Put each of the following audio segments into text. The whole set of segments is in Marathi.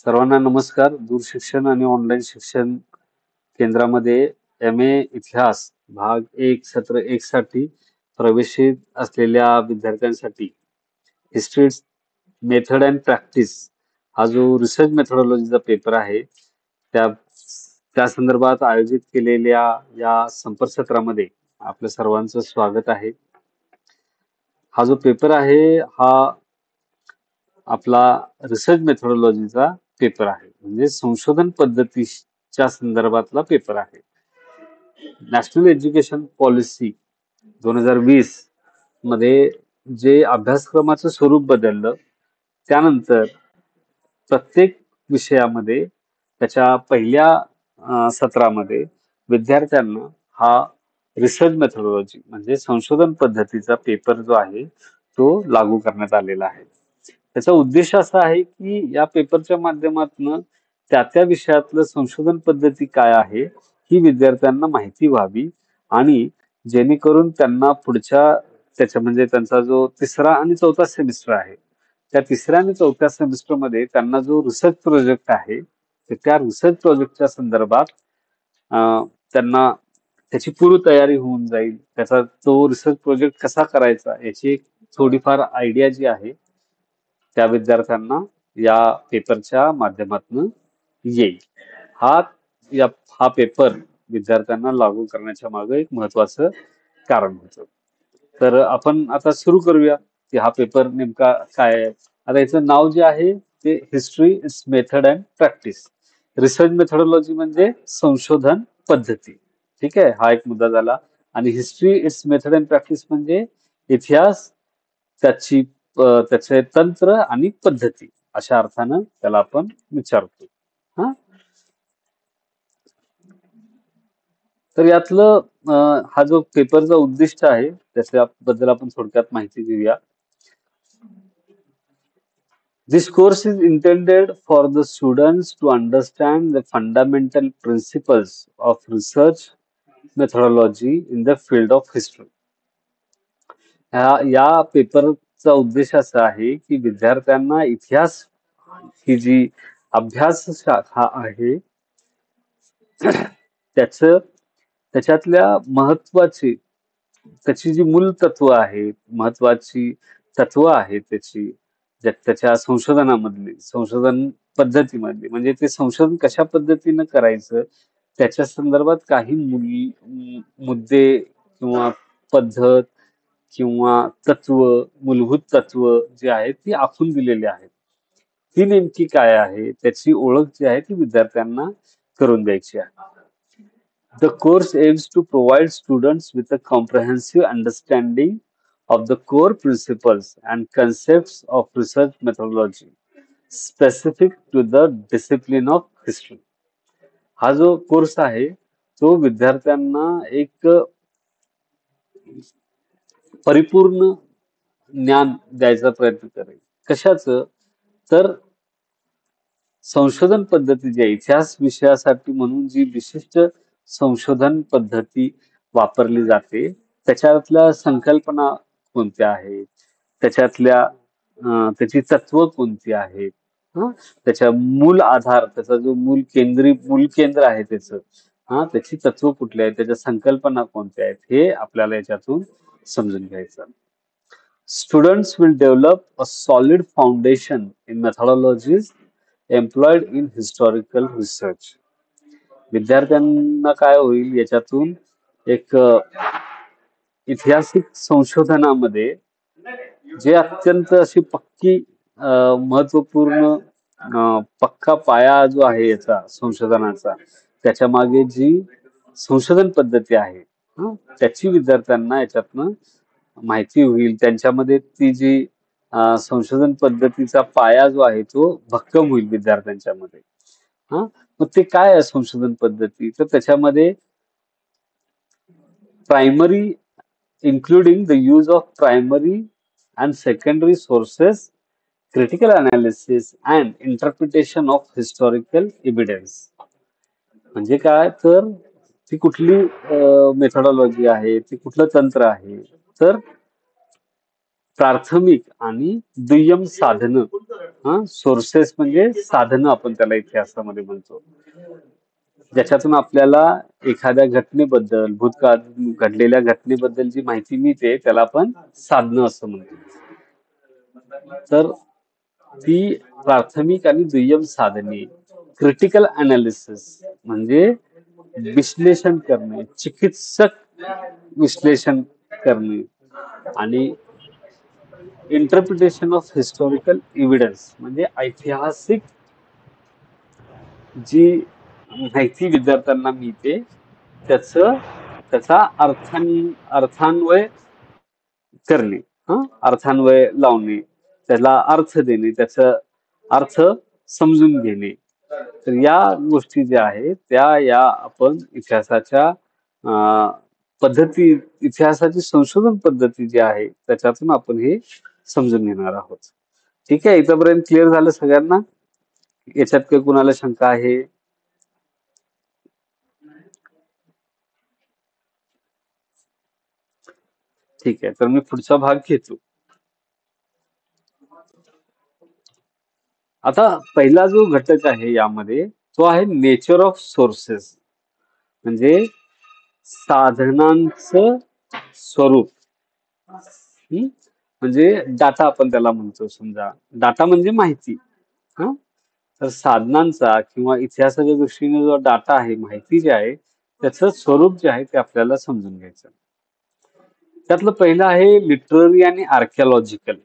सर्वांना नमस्कार. दूरशिक्षण आणि ऑनलाईन शिक्षण केंद्रामध्ये MA इतिहास भाग 1 सत्र 1 साठी प्रवेशित असलेल्या विद्यार्थ्यांसाठी हिस्ट्री मेथड अँड प्रॅक्टिस हा जो रिसर्च मेथोडॉलॉजीचा पेपर आहे त्या त्या संदर्भात आयोजित केलेल्या या संपर्क आपलं सर्वांचं स्वागत आहे. हा जो पेपर आहे हा आपला रिसर्च मेथोडॉलॉजीचा पेपर आहे, म्हणजे संशोधन पद्धतीच्या संदर्भातला पेपर आहे. नॅशनल एज्युकेशन पॉलिसी 2020 मध्ये जे अभ्यासक्रमाचं स्वरूप बदललं त्यानंतर प्रत्येक विषयामध्ये त्याच्या पहिल्या सत्रामध्ये विद्यार्थ्यांना हा रिसर्च मेथोडॉलॉजी म्हणजे संशोधन पद्धतीचा पेपर जो आहे तो लागू करण्यात आलेला आहे. त्याचा उद्देश असा आहे की या पेपरच्या माध्यमातून त्या विषयातलं संशोधन पद्धती काय आहे ही विद्यार्थ्यांना माहिती व्हावी आणि जेणेकरून त्यांना पुढच्या त्याच्या म्हणजे त्यांचा जो 3रा आणि 4था सेमिस्टर आहे त्या 3ऱ्या आणि 4थ्या सेमिस्टरमध्ये त्यांना जो रिसर्च प्रोजेक्ट आहे त्या रिसर्च प्रोजेक्टच्या संदर्भात त्यांना त्याची पूर्वतयारी होऊन जाईल. त्याचा तो रिसर्च प्रोजेक्ट कसा करायचा याची एक थोडीफार आयडिया जी आहे त्या विद्यार्थ्यांना या पेपरच्या माध्यमातून येईल. हा हा पेपर विद्यार्थ्यांना लागू करण्याच्या मागे एक महत्वाचं कारण होतं. तर आपण आता सुरू करूया की हा पेपर नेमका काय आहे. आता याचं नाव जे आहे ते history it's method and practice. Research methodology म्हणजे संशोधन पद्धती. ठीक आहे, हा एक मुद्दा झाला. आणि history it's method and practice म्हणजे इतिहास, त्याची त्याचे तंत्र आणि पद्धती अशा अर्थानं त्याला आपण विचारतो. हा तर यातलं हा जो पेपरचा उद्दिष्ट आहे त्याच्याबद्दल आपण थोडक्यात माहिती घेऊया. This course is intended for the students to understand the fundamental principles of research methodology in the field of history. या पेपरचा उद्देश असा आहे की विद्यार्थ्यांना इतिहास ही जी अभ्यास शाखा आहे त्याच्यातल्या महत्वाची त्याची जी मूल तत्व आहेत, महत्वाची तत्व आहेत त्याच्या संशोधनामधली, संशोधन पद्धतीमधली, म्हणजे ते संशोधन कशा पद्धतीनं करायचं त्याच्या संदर्भात काही मुद्दे किंवा पद्धत किंवा तत्व, मूलभूत तत्व जे आहेत ती आखून दिलेली आहेत. ती नेमकी काय आहे त्याची ओळख जी आहे ती विद्यार्थ्यांना करून द्यायची आहे. The course aims to provide students with a comprehensive understanding of the core principles and concepts of research methodology specific to the discipline of history. हा जो कोर्स आहे तो विद्यार्थ्यांना एक परिपूर्ण ज्ञान द्यायचा प्रयत्न करेल. कशाचं? तर संशोधन पद्धती जी आहे, इतिहास विषयासाठी म्हणून जी विशिष्ट संशोधन पद्धती वापरली जाते त्याच्यातल्या संकल्पना कोणत्या आहेत, त्याची तत्व कोणती आहेत, त्याच्या मूल आधार, त्याचा जो मूल केंद्र आहे त्याची तत्व कुठली आहेत, त्याच्या संकल्पना कोणत्या आहेत हे आपल्याला याच्यातून समजून घ्यायचं. Students will develop a solid foundation in methodologies employed in historical research. विद्यार्थ्यांना काय होईल याच्यातून एक ऐतिहासिक संशोधनामध्ये जे अत्यंत अशी पक्की महत्वपूर्ण पक्का पाया जो आहे याचा संशोधनाचा त्याच्या मागे जी संशोधन पद्धती आहे त्याची विद्यार्थ्यांना याच्यातनं माहिती होईल. त्यांच्यामध्ये ती जी संशोधन पद्धतीचा पाया जो आहे तो भक्कम होईल विद्यार्थ्यांच्या मध्ये. मग ते काय आहे संशोधन पद्धती? तर त्याच्यामध्ये primary including the use of primary and secondary sources, critical analysis and interpretation of historical evidence. म्हणजे काय? तर ती कुठली मेथोडॉलॉजी आहे, ती कुठलं तंत्र आहे, तर प्राथमिक आणि दुय्यम साधनं, सोर्सेस म्हणजे साधनं आपण त्याला इतिहासामध्ये म्हणतो, ज्याच्यातून आपल्याला एखाद्या घटनेबद्दल, भूतकाळात घडलेल्या घटनेबद्दल जी माहिती मिळते त्याला आपण साधनं असं म्हणतो. तर ती प्राथमिक आणि दुय्यम साधने क्रिटिकल अनालिसिस म्हणजे विश्लेषण करणे, चिकित्सक विश्लेषण करणे आणि इंटरप्रिटेशन ऑफ हिस्टॉरिकल एव्हिडन्स म्हणजे ऐतिहासिक जी माहिती विद्यार्थ्यांना मिळते त्याचा अर्थान्वय करणे, अर्थान्वय लावणे, त्याला अर्थ देणे, त्याचा अर्थ समजून घेणे. तर या गोष्टी ज्या आहेत त्या या आपण पद्धती इतिहासाची संशोधन पद्धती जी आहे त्याच्यातून आपण हे समजून घेणार आहोत. ठीक आहे, इथपर्यंत क्लिअर झालं सगळ्यांना? याच्यात काही कुणाला शंका आहे? ठीक आहे, तर मी पुढचा भाग घेतो. आता पहिला जो घटक आहे यामध्ये तो आहे नेचर ऑफ सोर्सेस म्हणजे साधनांचं स्वरूप. म्हणजे डाटा आपण त्याला म्हणतो. समजा डाटा म्हणजे माहिती. तर साधनांचा किंवा इतिहासाच्या दृष्टीने जो डाटा आहे, माहिती जे आहे त्याचं स्वरूप जे आहे ते आपल्याला समजून घ्यायचं. त्यातलं पहिलं आहे लिटररी आणि आर्किओलॉजिकल.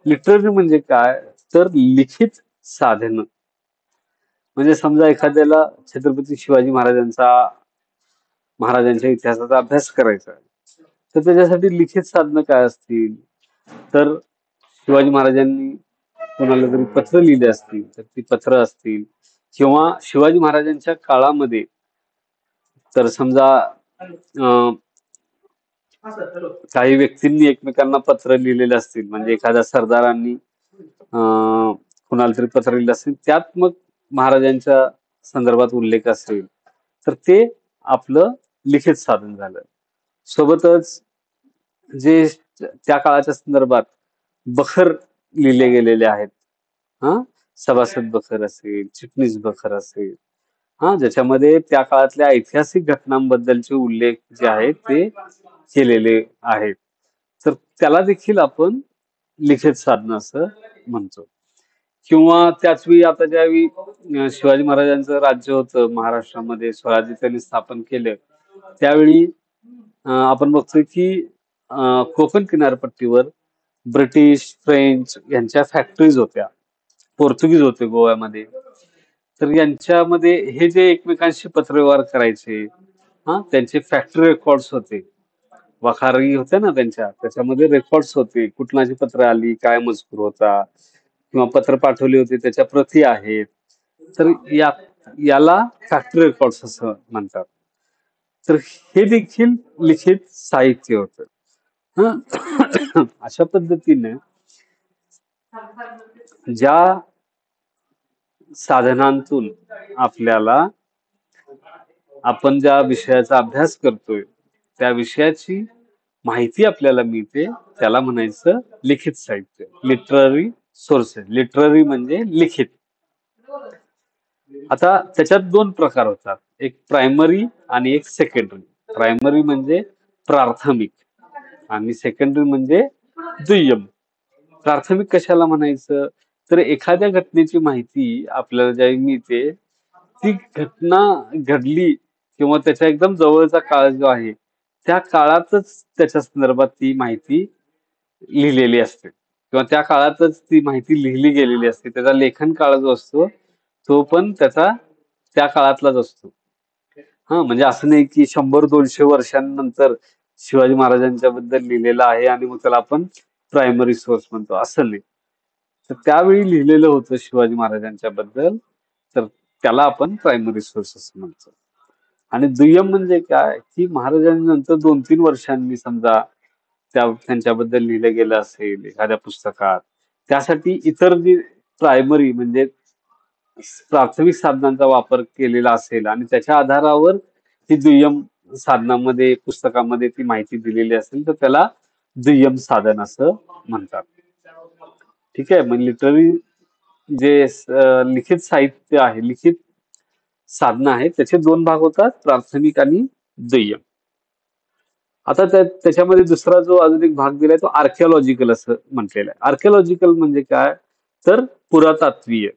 लिटररी म्हणजे काय, तर लिखित साधन. म्हणजे समजा एखाद्याला छत्रपती शिवाजी महाराजांच्या इतिहासाचा अभ्यास करायचा आहे, तर त्याच्यासाठी लिखित साधनं काय असतील, तर शिवाजी महाराजांनी कोणाला तरी पत्र लिहिले असतील तर ती पत्र असतील, किंवा शिवाजी महाराजांच्या काळामध्ये तर समजा काही व्यक्तींनी एकमेकांना पत्र लिहिलेले असतील, म्हणजे एखाद्या सरदारांनी कुणाला तरी पत्र लिहिलं असेल, त्यात मग महाराजांच्या संदर्भात उल्लेख असेल तर ते आपलं लिखित साधन झालं. सोबतच जे त्या काळाच्या संदर्भात बखर लिहिले गेलेले आहेत, सभासद बखर असेल, चिटणीस बखर असेल, ज्याच्यामध्ये त्या काळातल्या ऐतिहासिक घटनांबद्दलचे उल्लेख जे आहेत ते केलेले आहेत, तर त्याला देखील आपण लिखित साधन असं म्हणतो. किंवा त्याच वेळी आता ज्यावेळी शिवाजी महाराजांचं राज्य होतं महाराष्ट्रामध्ये, स्वराज्य त्यांनी स्थापन केलं, त्यावेळी आपण बघतोय की कोकण किनारपट्टीवर ब्रिटिश, फ्रेंच यांच्या फॅक्टरीज होत्या, पोर्तुगीज होते गोव्यामध्ये. तर यांच्यामध्ये हे जे एकमेकांशी पत्रव्यवहार करायचे, त्यांचे फॅक्टरी रेकॉर्ड्स होते, वखारी होत्या ना त्यांच्या, त्याच्यामध्ये रेकॉर्ड्स होते, कुठलाची पत्र आली, काय मजकूर होता, किंवा पत्र पाठवली होती त्याच्या प्रती आहेत. तर याला फॅक्टरी रेकॉर्ड्स असं म्हणतात. तर हे देखील लिखित साहित्य होतं. अशा पद्धतीने ज्या साधनांतून आपण ज्या विषयाचा अभ्यास करतोय त्या विषयाची माहिती आपल्याला मिळते, त्याला म्हणायचं लिखित साहित्य, लिटररी सोर्सेस. लिटररी म्हणजे लिखित. आता त्याच्यात दोन प्रकार होतात, एक प्रायमरी आणि एक सेकंडरी. प्रायमरी म्हणजे प्राथमिक आणि सेकंडरी म्हणजे दुय्यम. प्राथमिक कशाला म्हणायचं, तर एखाद्या घटनेची माहिती आपल्याला ज्यावेळी मिळते ती घटना घडली किंवा त्याच्या एकदम जवळचा काळ जो आहे त्या काळातच त्याच्या संदर्भात ती माहिती लिहिलेली असते, किंवा त्या काळातच ती माहिती लिहिली गेलेली असते. त्याचा लेखन काळ जो असतो तो पण त्या काळातलाच असतो. म्हणजे असं नाही की 100-200 वर्षांनंतर शिवाजी महाराजांच्या बद्दल लिहिलेलं आहे आणि मग त्याला आपण प्रायमरी सोर्स म्हणतो, असं नाही. तर त्यावेळी लिहिलेलं होतं शिवाजी महाराजांच्या बद्दल, तर त्याला आपण प्रायमरी सोर्स असं म्हणतो. आणि दुय्यम म्हणजे काय, की महाराजांनंतर 2-3 वर्षांनी समजा त्यांच्याबद्दल लिहिलं गेलं असेल एखाद्या पुस्तकात, त्यासाठी इतर जी प्रायमरी म्हणजे प्राथमिक साधनांचा वापर केलेला असेल आणि त्याच्या आधारावर ती दुय्यम साधनामध्ये पुस्तकामध्ये ती माहिती दिलेली असेल तर त्याला दुय्यम साधन असं म्हणतात. ठीक आहे. मग लिटररी जे लिखित साहित्य आहे, लिखित साधनं आहेत, त्याचे दोन भाग होतात, प्राथमिक आणि दुय्यम. आता त्याच्यामध्ये दुसरा जो अजून एक भाग दिलाय तो आर्किओलॉजिकल असं म्हटलेलं आहे. आर्किओलॉजिकल म्हणजे काय, तर पुरातात्वीय.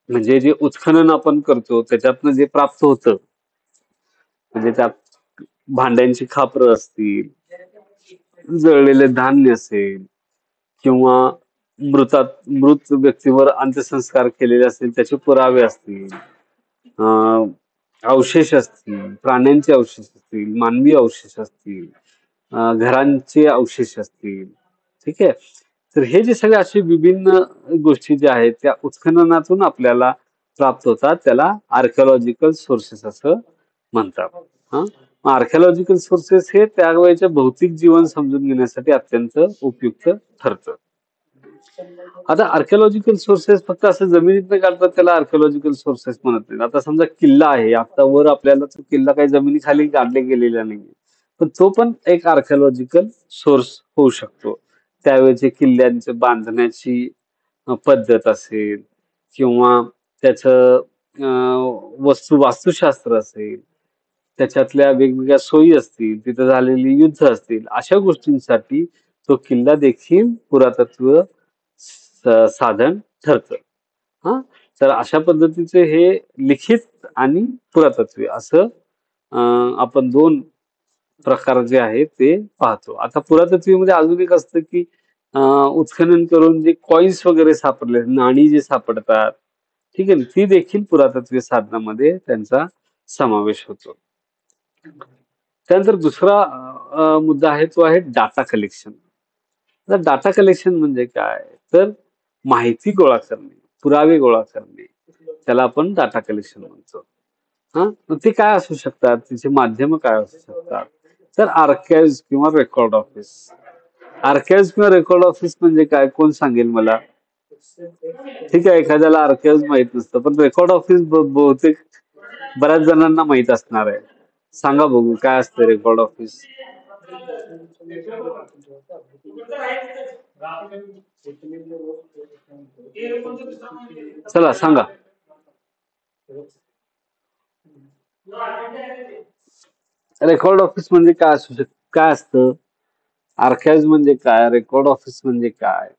म्हणजे जे उत्खनन आपण करतो त्याच्यातनं जे प्राप्त होतं, म्हणजे त्यात भांड्यांची खापरं असतील, जळलेले धान्य असेल, किंवा मृत व्यक्तीवर अंत्यसंस्कार केलेले असतील त्याचे पुरावे असतील, अं, अवशेष असतील, प्राण्यांचे अवशेष असतील, मानवी अवशेष असतील, घरांचे अवशेष असतील. ठीक आहे. तर हे जे सगळे असे विभिन्न गोष्टी ज्या आहेत त्या उत्खननातून आपल्याला प्राप्त होतात, त्याला आर्किओलॉजिकल सोर्सेस असं म्हणतात. हा, आर्किओलॉजिकल सोर्सेस हे त्यावेळेच्या भौतिक जीवन समजून घेण्यासाठी अत्यंत उपयुक्त ठरतं. आता आर्किओलॉजिकल सोर्सेस फक्त असं जमिनीतनं काढतात त्याला आर्किओलॉजिकल सोर्सेस म्हणत नाही. आता समजा किल्ला आहे, आता वर आपल्याला तो किल्ला काही जमिनीखाली काढले गेलेला नाही, पण तो पण एक आर्किओलॉजिकल सोर्स होऊ शकतो. त्यावेळेचे किल्ल्यांचे बांधण्याची पद्धत असेल, किंवा त्याचं वास्तुशास्त्र असेल, त्याच्यातल्या वेगवेगळ्या सोयी असतील, तिथं झालेली युद्ध असतील, अशा गोष्टींसाठी तो किल्ला देखील पुरातत्व साधन ठरतं. हा, तर अशा पद्धतीचे हे लिखित आणि पुरातत्वीय असं आपण दोन प्रकार जे आहेत ते पाहतो. आता पुरातत्वीमध्ये अजून एक असतं की उत्खनन करून जे कॉइन्स वगैरे सापडले, नाणी जे सापडतात, ठीक आहे ना, ती देखील पुरातत्वीय साधनामध्ये त्यांचा समावेश होतो. त्यानंतर दुसरा मुद्दा आहे तो आहे डाटा कलेक्शन. आता डाटा कलेक्शन म्हणजे काय, तर माहिती गोळा करणे, पुरावे गोळा करणे, त्याला आपण डाटा कलेक्शन म्हणतो. हा, मग ते काय असू शकतात, तिचे माध्यम काय असू शकतात, तर आर्काइव्ह किंवा रेकॉर्ड ऑफिस. आर्काइव्ह किंवा रेकॉर्ड ऑफिस म्हणजे काय, कोण सांगेल मला? ठीक आहे, एखाद्याला आर्काइव्ह माहित नसतं, पण रेकॉर्ड ऑफिस बहुतेक बऱ्याच जणांना माहित असणार आहे. सांगा बघू काय असतं रेकॉर्ड ऑफिस. चला सांगा. रेकॉर्ड ऑफिस म्हणजे काय असू शकत, काय असतं, आर्काइव्ह म्हणजे काय, रेकॉर्ड ऑफिस म्हणजे काय?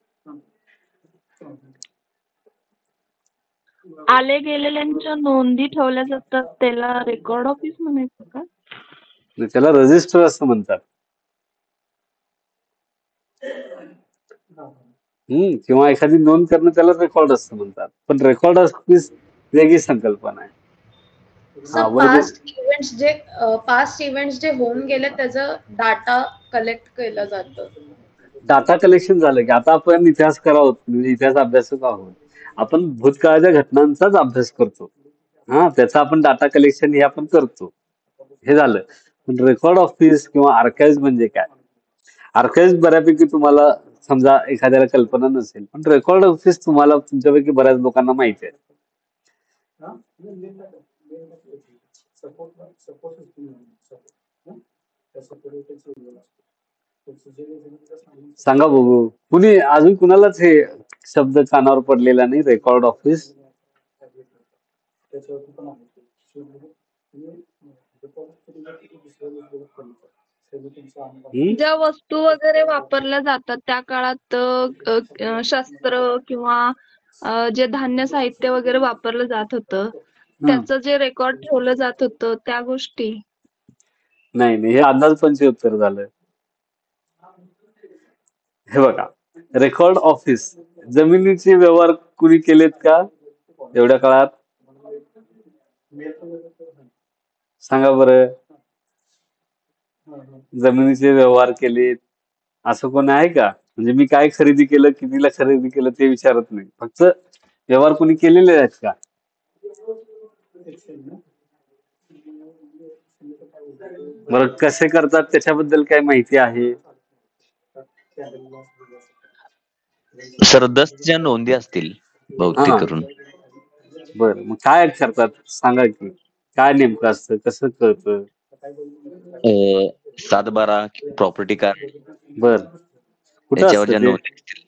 आले गेलेल्यांच्या नोंदी ठेवल्या जातात त्याला रेकॉर्ड ऑफिस म्हणायचं का? त्याला रजिस्टर असं म्हणतात. किंवा एखादी नोंद करणं त्याला रेकॉर्ड असं म्हणतात. पण रेकॉर्ड ऑफिस वेगळी संकल्पना आहे. पास्ट इव्हेंट्स जे होऊन गेले त्याचा डाटा कलेक्ट केलं जातं. डाटा कलेक्शन झालं की आता आपण इतिहासकार आहोत, म्हणजे इतिहास अभ्यासक आहोत, आपण भूतकाळाच्या घटनांचाच अभ्यास करतो. हा, त्याचा आपण डाटा कलेक्शन हे आपण करतो, हे झालं. पण रेकॉर्ड ऑफिस किंवा आर्काइव्ह म्हणजे काय, आर्काइव्ह बऱ्यापैकी तुम्हाला समजा एखाद्याला कल्पना नसेल, पण रेकॉर्ड ऑफिस तुम्हाला तुमच्यापैकी बऱ्याच लोकांना माहिती आहे. सांगा बघू, कुणी अजून कुणालाच हे शब्द कानावर पडलेला नाही, रेकॉर्ड ऑफिस. ज्या वस्तू वगैरे वापरल्या जातात त्या काळात शस्त्र किंवा जे धान्य साहित्य वगैरे वापरलं जात होतं त्याचं जे रेकॉर्ड ठेवलं जात होतं त्या गोष्टी. नाही नाही, हे अंदाजपंची उत्तर झालं. हे बघा, रेकॉर्ड ऑफिस, जमिनीचे व्यवहार कुणी केलेत का एवढ्या काळात? सांगा बरं, जमिनीचे व्यवहार केलेत असं कोण आहे का? म्हणजे मी काय खरेदी केलं, कितीला खरेदी केलं ते विचारत नाही, फक्त व्यवहार कोणी केलेले आहेत का? बरं, कसे करतात त्याच्याबद्दल काय माहिती आहे? सर दस्तच्या नोंदी असतील बहुतेक करून. बर, मग काय करतात सांगा की, काय नेमकं असतं, कसं कळतं? 7/12 प्रॉपर्टी कार्ड बर, कुठं याच्यावर असतं ज्या ते? नोंदी असतील.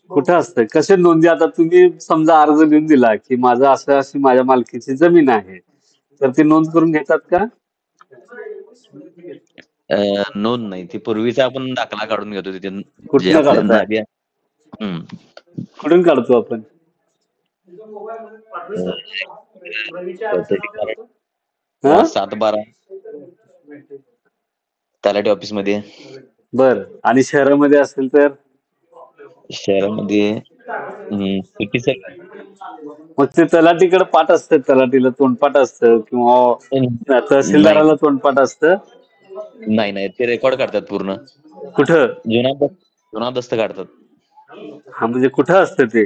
कुठं असतं? कसे नोंदी? आता तुम्ही समजा अर्ज लिहून दिला की माझं असं अशी माझ्या मालकीची जमीन आहे, तर ती नोंद करून घेतात का? नोंद नाही, ती पूर्वीचा आपण दाखला काढून घेतो तिथे जे कुठनं आपल्या काढताय? नावी हम्म. कुठून काढतो आपण? अं, प्रॉपर्टी कार्ड हा? किंवा 7/12 तलाठी ऑफिस मध्ये, बर, आणि शहरामध्ये असेल तर? शहरामध्ये सिटीचं मग ते तलाठीकडे पाठ असतं, तलाठीला तोंडपाठ असतं किंवा नाही तहसीलदाराला तोंडपाठ असतं. नाही नाही ते रेकॉर्ड काढतात पूर्ण. कुठं? जुना दस्त काढतात. हा, म्हणजे कुठं असतं ते?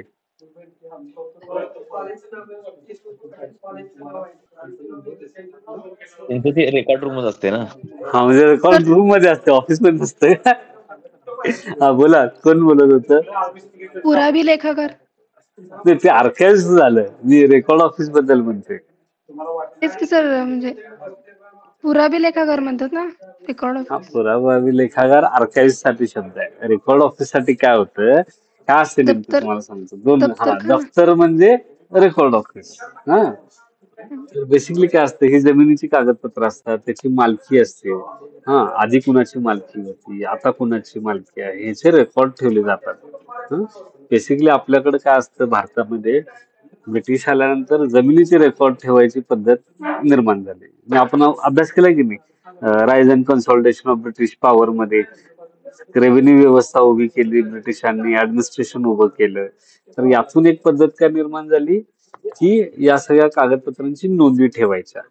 त्यांचं ते रेकॉर्ड रूमच असते ना. हा, म्हणजे रेकॉर्ड रूम मध्ये असते, ऑफिस मध्ये नसते. हा, बोला, कोण बोलत होतं? पुरावी लेखाकार. नाही, ते आर्काइव्ह झालं, मी रेकॉर्ड ऑफिस बद्दल म्हणते. तेच की सर, म्हणजे पुरावी लेखाकार म्हणतात ना, रेकॉर्ड हा, ऑफिस. पुरावी लेखागार आर्काइव्ह साठी शब्द आहे. रेकॉर्ड ऑफिस साठी काय होतं, काय असते नेमकं दप्तर तुम्हाला सांगतो. दोन, हा, दप्तरखाना. दफ्तर म्हणजे रेकॉर्ड ऑफिस. हा, बेसिकली काय असतं, ही जमिनीची कागदपत्र असतात, त्याची मालकी असते. हा, आधी कुणाची मालकी होती, आता कुणाची मालकी आहे, ह्याचे रेकॉर्ड ठेवले जातात. बेसिकली आपल्याकडे काय असतं भारतामध्ये, ब्रिटिश आल्यानंतर जमिनीचे रेकॉर्ड ठेवायची पद्धत निर्माण झाली. म्हणजे आपण अभ्यास केला की नाही, rise and consolidation of British power मध्ये रेव्हेन्यू व्यवस्था उभी केली ब्रिटिशांनी, ऍडमिनिस्ट्रेशन उभं केलं. तर यातून एक पद्धत काय निर्माण झाली की या सगळ्या कागदपत्रांची नोंदी ठेवायच्या.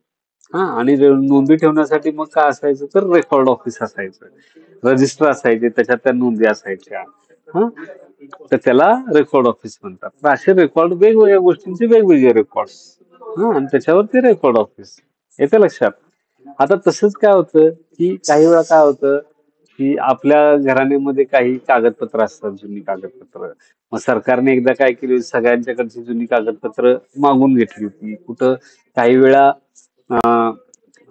हा, आणि नोंदी ठेवण्यासाठी मग काय असायचं, तर रेकॉर्ड ऑफिस असायचं, रजिस्टर असायचे, त्याच्यात त्या नोंदी असायच्या. हा, तर त्याला रेकॉर्ड ऑफिस म्हणतात. तर असे रेकॉर्ड, वेगवेगळ्या गोष्टींचे वेगवेगळे रेकॉर्ड्स, हा, आणि त्याच्यावर ते रेकॉर्ड ऑफिस येते लक्षात. आता तसंच काय होतं की काही वेळा काय होतं की आपल्या घराण्यामध्ये काही कागदपत्र असतात, जुनी कागदपत्र. मग सरकारने एकदा काय केली, सगळ्यांच्याकडची जुनी कागदपत्र मागून घेतली होती. कुठं काही वेळा अं,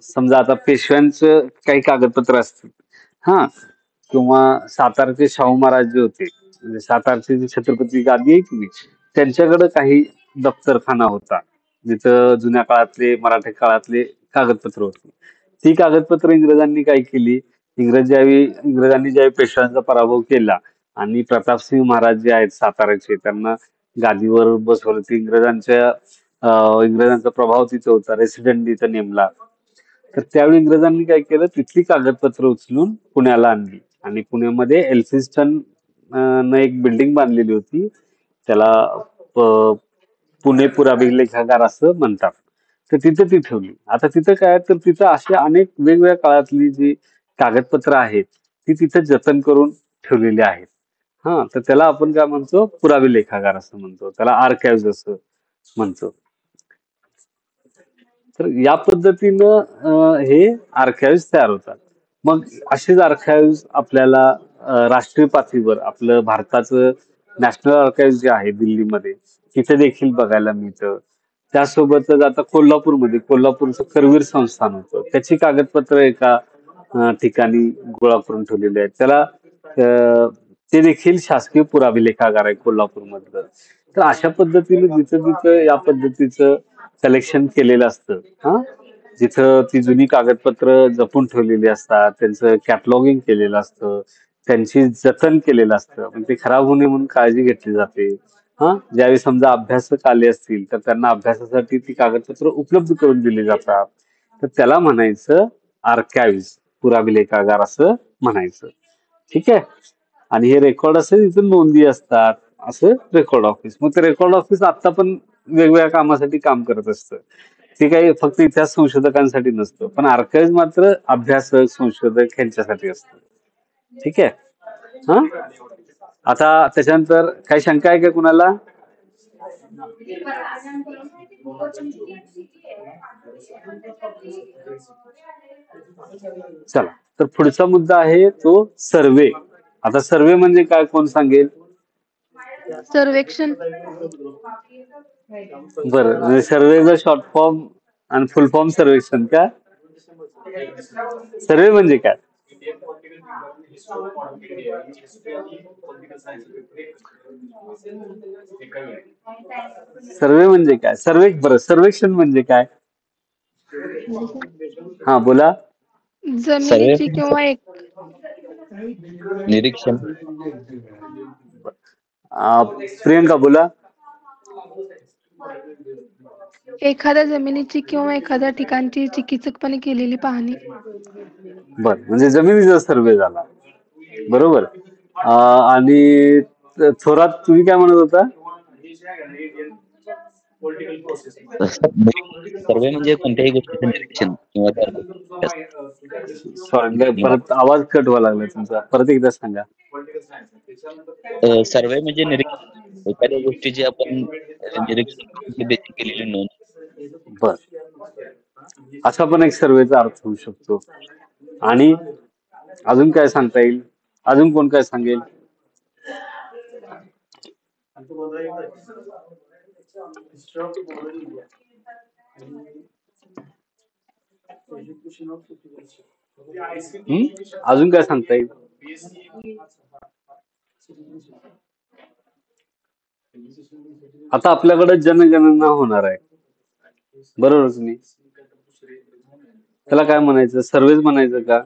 समजा आता पेशव्यांचं काही कागदपत्र असतील, हा, किंवा सातारचे शाहू महाराज जे होते, म्हणजे सातारचे जे छत्रपती गादी आहे की नाही, त्यांच्याकडे काही दफ्तरखाना होता, जिथं जुन्या काळातले, मराठी काळातले कागदपत्र होती. ती कागदपत्र इंग्रजांनी काय केली, इंग्रजांनी ज्यावेळी पेशव्यांचा पराभव केला आणि प्रतापसिंह महाराज जे आहेत साताऱ्याचे, त्यांना गादीवर बसवलं. ते इंग्रजांचा प्रभाव तिथे होता, रेसिडेंट तिथे नेमला. तर त्यावेळी इंग्रजांनी काय केलं, तिथली कागदपत्र उचलून पुण्याला आणली आणि पुण्यामध्ये एल्फिन्स्टन न एक बिल्डिंग बांधलेली होती, त्याला पुणे पुराभिलेखागार असं म्हणतात. तर तिथं ती ठेवली. आता तिथं काय, तर तिथं अशी अनेक वेगवेगळ्या काळातली जी कागदपत्र आहेत ती तिथं जतन करून ठेवलेली आहेत. हा, तर त्याला आपण काय म्हणतो, पुराभिलेखागार असं म्हणतो, त्याला आर्काइव्ह असं म्हणतो. तर या पद्धतीनं हे आर्काइव्ह तयार होतात. मग असेच आर्काइव्ह आपल्याला राष्ट्रीय पातळीवर आपलं भारताचं नॅशनल आर्काइव्ह जे आहे दिल्लीमध्ये, तिथे देखील बघायला मिळतं. त्यासोबतच आता कोल्हापूरचं करवीर संस्थान होतं, त्याची कागदपत्र एका ठिकाणी गोळा करून ठेवलेली आहेत. त्याला ते देखील शासकीय पुराभिलेखागार आहे कोल्हापूरमधलं. तर अशा पद्धतीने जिथं जिथं या पद्धतीचं कलेक्शन केलेलं असतं, हा, जिथं ती जुनी कागदपत्र जपून ठेवलेली असतात, त्यांचं कॅटलॉगिंग केलेलं असतं, त्यांची जतन केलेलं असतं, म्हणजे ते खराब होऊ नये म्हणून काळजी घेतली जाते. हा, ज्यावेळी समजा अभ्यासक आले असतील तर त्यांना अभ्यासासाठी ती कागदपत्र उपलब्ध करून दिली जातात. तर त्याला म्हणायचं आर्काइव्ह, पुराभिलेखागार असं म्हणायचं. ठीक आहे. आणि हे रेकॉर्ड असे तिथे नोंदी असतात, असं रेकॉर्ड ऑफिस. मग ते रेकॉर्ड ऑफिस आता पण वेगवेगळ्या कामासाठी काम करत असतं. ते काही फक्त इतिहास संशोधकांसाठी नसतं, पण आर्काइव्ह मात्र अभ्यासक, संशोधक यांच्यासाठी असतं. ठीक आहे. हा, आता त्याच्यानंतर काही शंका आहे का कुणाला? चला, तर पुढचा मुद्दा आहे तो सर्वे. आता सर्वे म्हणजे काय, कोण सांगेल? सर्वेक्षण. बरं, म्हणजे सर्वेचा शॉर्ट फॉर्म आणि फुल फॉर्म सर्वेक्षण का? सर्वे म्हणजे काय? सर्वे म्हणजे काय? सर्वेक्षण म्हणजे काय? हा बोला. सर्वे जमिनीची किंवा निरीक्षण. प्रियंका बोला. एखाद्या जमिनीची किंवा एखाद्या ठिकाणची चिकित्सकपणे केलेली पाहणी. बर, म्हणजे जमिनीचा सर्वे झाला. बरोबर. आणि थोरात तुम्ही काय म्हणत होता? सर्वे म्हणजे कोणत्याही गोष्टीचं निरीक्षण किंवा सॉरी, परत आवाज कट व्हायला लागला तुमचा. परत एकदा सांगा. सर्वे म्हणजे निरीक्षण, एखाद्या गोष्टीची आपण निरीक्षण करून त्याची केलेली नोंद. बर, असा पण एक सर्वेचा अर्थ होऊ शकतो. आणि अजून काय सांगता येईल? अजून कोण काय सांगेल? अजून काय सांगता येईल? आता आपल्याकडे जनगणना होणार आहे, बरोबर तुम्ही? त्याला काय म्हणायचं? सर्वेच म्हणायचं का?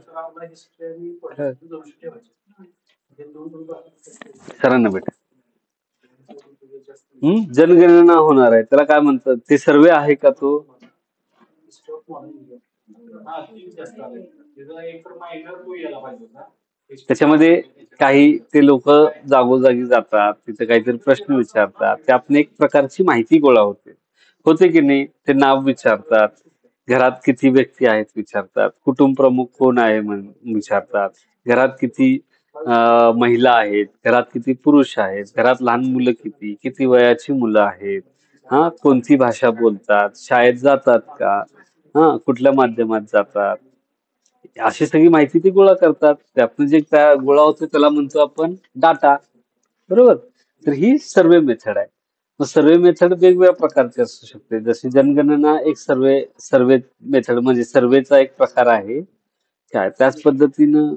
खरं ना बेटा. जनगणना होणार आहे, त्याला काय म्हणतात? ते सर्वे आहे का तो? त्याच्यामध्ये काही ते लोक जागोजागी जातात, तिथे काहीतरी प्रश्न विचारतात, त्यातून एक प्रकारची माहिती गोळा होते की नाही? ते नाव विचारतात, घरात किती व्यक्ती आहेत विचारतात, कुटुंब प्रमुख कोण आहे म्हणून विचारतात, घरात किती महिला आहेत, घरात किती पुरुष आहेत, घरात लहान मुलं किती वयाची मुलं आहेत, कोणती भाषा बोलतात, शाळेत जातात का, कुठल्या माध्यमात जातात, अशी सगळी माहिती ती गोळा करतात. त्यातून जे गोळा होतो त्याला म्हणतो आपण डाटा. बरोबर. तर ही सर्वे मेथड आहे. मग सर्वे मेथड वेगवेगळ्या प्रकारची असू शकते. जशी जनगणना एक सर्वे मेथड म्हणजे सर्वेचा एक प्रकार आहे. काय त्याच पद्धतीनं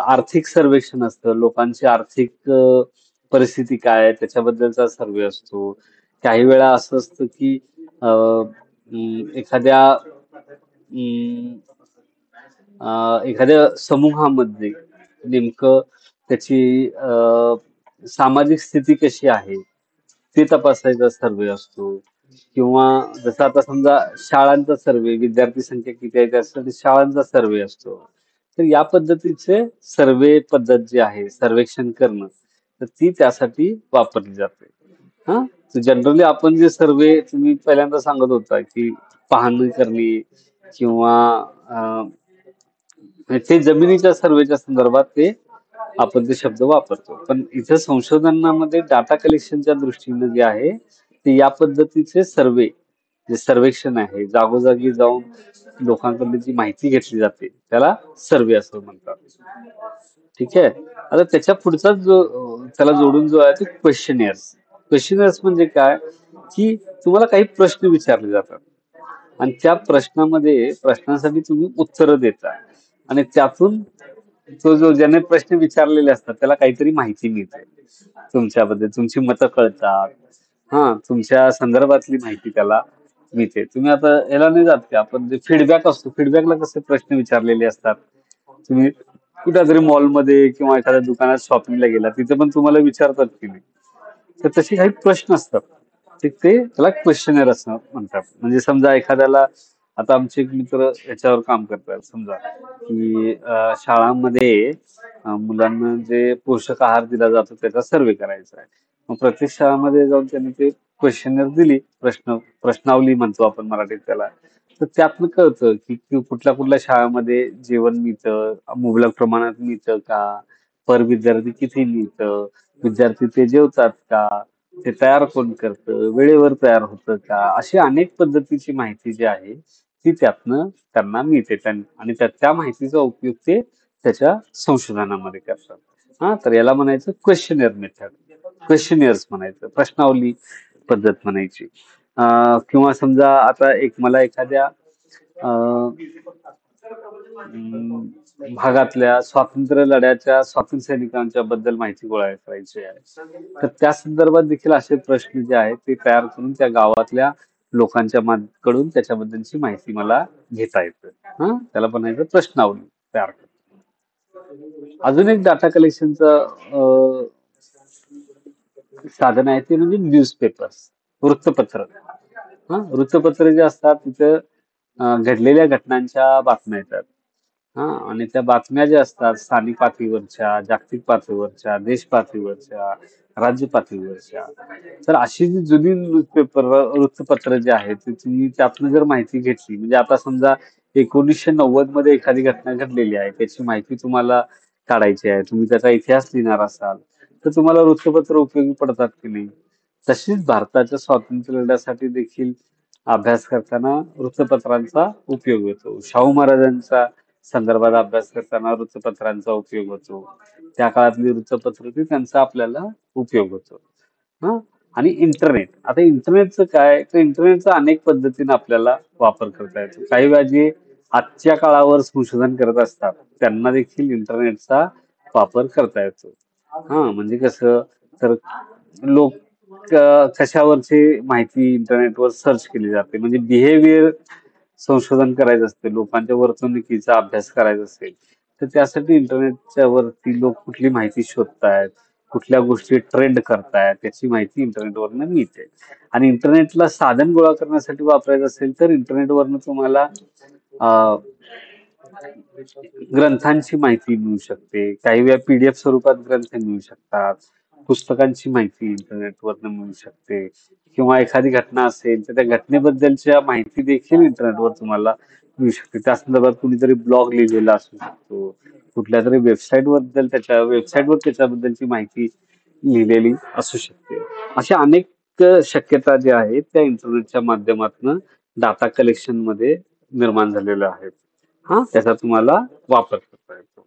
आर्थिक सर्वेक्षण असतं. लोकांची आर्थिक परिस्थिती काय आहे त्याच्याबद्दलचा सर्वे असतो. काही वेळा असं असतं की एखाद्या समूहामध्ये नेमकं त्याची सामाजिक स्थिती कशी आहे ते तपासायचा सर्वे असतो. किंवा जसं आता समजा शाळांचा सर्वे, विद्यार्थी संख्या किती आहे त्यासाठी शाळांचा सर्वे असतो. तर या पद्धतीचे सर्वे पद्धत जी आहे सर्वेक्षण करणं, तर ती त्यासाठी वापरली जाते. जनरली आपण जे सर्वे तुम्ही पहिल्यांदा सांगत होता की पाहणी करणे किंवा ते जमिनीच्या सर्वेच्या संदर्भात ते आपण ते शब्द वापरतो. पण इथं संशोधनामध्ये डाटा कलेक्शनच्या दृष्टीने जे आहे ते या पद्धतीचे सर्वे जे सर्वेक्षण आहे, जागोजागी जाऊन लोकांकडून जी माहिती घेतली जाते त्याला सर्वे असं म्हणतात. ठीक आहे. आता त्याच्या पुढचा जो त्याला जोडून जो आहे तो क्वेश्चनियर्स. क्वेश्चनियर्स म्हणजे काय की तुम्हाला काही प्रश्न विचारले जातात आणि त्या प्रश्नासाठी तुम्ही उत्तरं देता आणि त्यातून जो ज्याने प्रश्न विचारलेले असतात त्याला काहीतरी माहिती मिळते तुमच्याबद्दल, तुमची मतं कळतात, तुमच्या संदर्भातली माहिती त्याला मिळते. तुम्ही आता याला नाही जात का? आपण जे फीडबॅक असतो, फीडबॅकला कसे प्रश्न विचारलेले असतात. तुम्ही कुठेतरी मॉलमध्ये किंवा एखाद्या दुकानात शॉपिंगला गेला तिथे पण तुम्हाला विचारतात की नाही, तर तसे काही प्रश्न असतात. ते त्याला क्वेश्चनर असं म्हणतात. म्हणजे समजा एखाद्याला, आता आमचे एक मित्र याच्यावर काम करतात, समजा की शाळांमध्ये मुलांना जे पोषक आहार दिला जातो त्याचा सर्वे करायचा आहे. मग प्रत्येक शाळामध्ये जाऊन त्यांनी ते क्वेश्चनर दिली, प्रश्नावली म्हणतो आपण मराठीत त्याला. तर त्यातनं कळतं की कुठल्या शाळामध्ये जेवण मिळतं, मुबलक प्रमाणात मिळतं का, पर विद्यार्थी किती मिळतं, विद्यार्थी ते जेवतात का, ते तयार कोण करतं, वेळेवर तयार होतं का, अशी अनेक पद्धतीची माहिती जी आहे ती त्यातनं त्यांना मिळते आणि त्या माहितीचा उपयोग ते त्याच्या संशोधनामध्ये करतात. तर याला म्हणायचं क्वेश्चनियर मेथड, क्वेश्चनियर्स म्हणायचं, प्रश्नावली पद्धत म्हणायची. किंवा समजा आता मला एखाद्या भागातल्या स्वातंत्र्य लढ्याच्या स्वातंत्र्य सैनिकांच्या बद्दल माहिती गोळा करायची आहे. तर त्या संदर्भात देखील असे प्रश्न जे आहेत ते तयार करून त्या गावातल्या लोकांच्या कडून त्याच्याबद्दलची माहिती मला घेता येते. त्याला म्हणायचं प्रश्नावली तयार करतो. अजून एक डाटा कलेक्शनचं साधन आहे ते म्हणजे न्यूजपेपर्स, वृत्तपत्र. वृत्तपत्र जे असतात तिथं घडलेल्या घटनांच्या बातम्या येतात. आणि त्या बातम्या ज्या असतात स्थानिक पातळीवरच्या, जागतिक पातळीवरच्या, देश पातळीवरच्या, राज्य पातळीवरच्या, तर अशी जी जुनी वृत्तपत्र जे आहेत ती तुम्ही त्यातनं जर माहिती घेतली, म्हणजे आता समजा 1990 मध्ये एखादी घटना घडलेली आहे, त्याची माहिती तुम्हाला काढायची आहे, तुम्ही त्याचा इतिहास लिहिणार असाल, तर तुम्हाला वृत्तपत्र उपयोगी पडतात की नाही. तशीच भारताच्या स्वातंत्र्य लढ्यासाठी देखील अभ्यास करताना वृत्तपत्रांचा उपयोग होतो. शाहू महाराजांचा संदर्भात अभ्यास करताना वृत्तपत्रांचा उपयोग होतो. त्या काळातली वृत्तपत्र ती त्यांचा आपल्याला उपयोग होतो. आणि इंटरनेट, आता इंटरनेटचं काय, तर इंटरनेटचा अनेक पद्धतीने आपल्याला वापर करता येतो. काही वेळा जे आजच्या काळावर संशोधन करत असतात त्यांना देखील इंटरनेटचा वापर करता येतो. म्हणजे कसं, तर लोक कशावरची माहिती इंटरनेटवर सर्च केली जाते, म्हणजे बिहेवियर संशोधन करायचं असते, लोकांच्या वर्तणुकीचा अभ्यास करायचा असेल तर त्यासाठी इंटरनेटच्या वरती लोक कुठली माहिती शोधतायत, कुठल्या गोष्टी ट्रेंड करतायत, त्याची माहिती इंटरनेटवरनं मिळते. आणि इंटरनेटला साधन गोळा करण्यासाठी वापरायचं असेल तर इंटरनेटवरनं तुम्हाला ग्रंथांची माहिती मिळू शकते, काही वेळा PDF स्वरूपात ग्रंथ मिळू शकतात, पुस्तकांची माहिती इंटरनेटवरनं मिळू शकते, किंवा एखादी घटना असेल तर त्या घटनेबद्दलच्या माहिती देखील इंटरनेटवर तुम्हाला मिळू शकते. त्या संदर्भात कुणीतरी ब्लॉग लिहिलेला असू शकतो, कुठल्या तरी वेबसाईटवर त्याच्याबद्दलची माहिती लिहिलेली असू शकते. अशा अनेक शक्यता ज्या आहेत त्या इंटरनेटच्या माध्यमातून डाटा कलेक्शन मध्ये निर्माण झालेल्या आहेत. त्याचा तुम्हाला वापर करता येतो.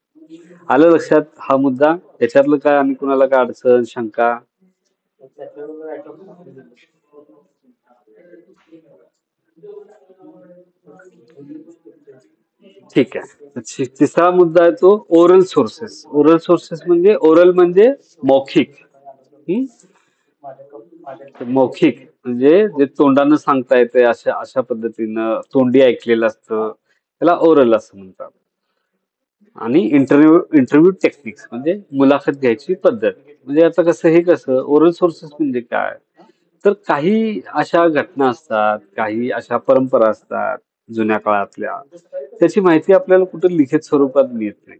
आलं लक्षात हा मुद्दा? याच्यातलं काय आणि कुणाला काय अडचण, शंका? ठीक आहे. तिसरा मुद्दा आहे तो ओरल सोर्सेस. ओरल सोर्सेस म्हणजे मौखिक. मौखिक म्हणजे जे तोंडानं सांगता येते अशा पद्धतीनं तोंडी ऐकलेलं असतं त्याला ओरल असं म्हणतात. आणि इंटरव्ह्यू टेक्निक्स म्हणजे मुलाखत घ्यायची पद्धत. म्हणजे आता कसं ओरल सोर्सेस म्हणजे काय, तर काही अशा घटना असतात, काही अशा परंपरा असतात जुन्या काळातल्या, त्याची माहिती आपल्याला कुठं लिखित स्वरूपात मिळत नाही.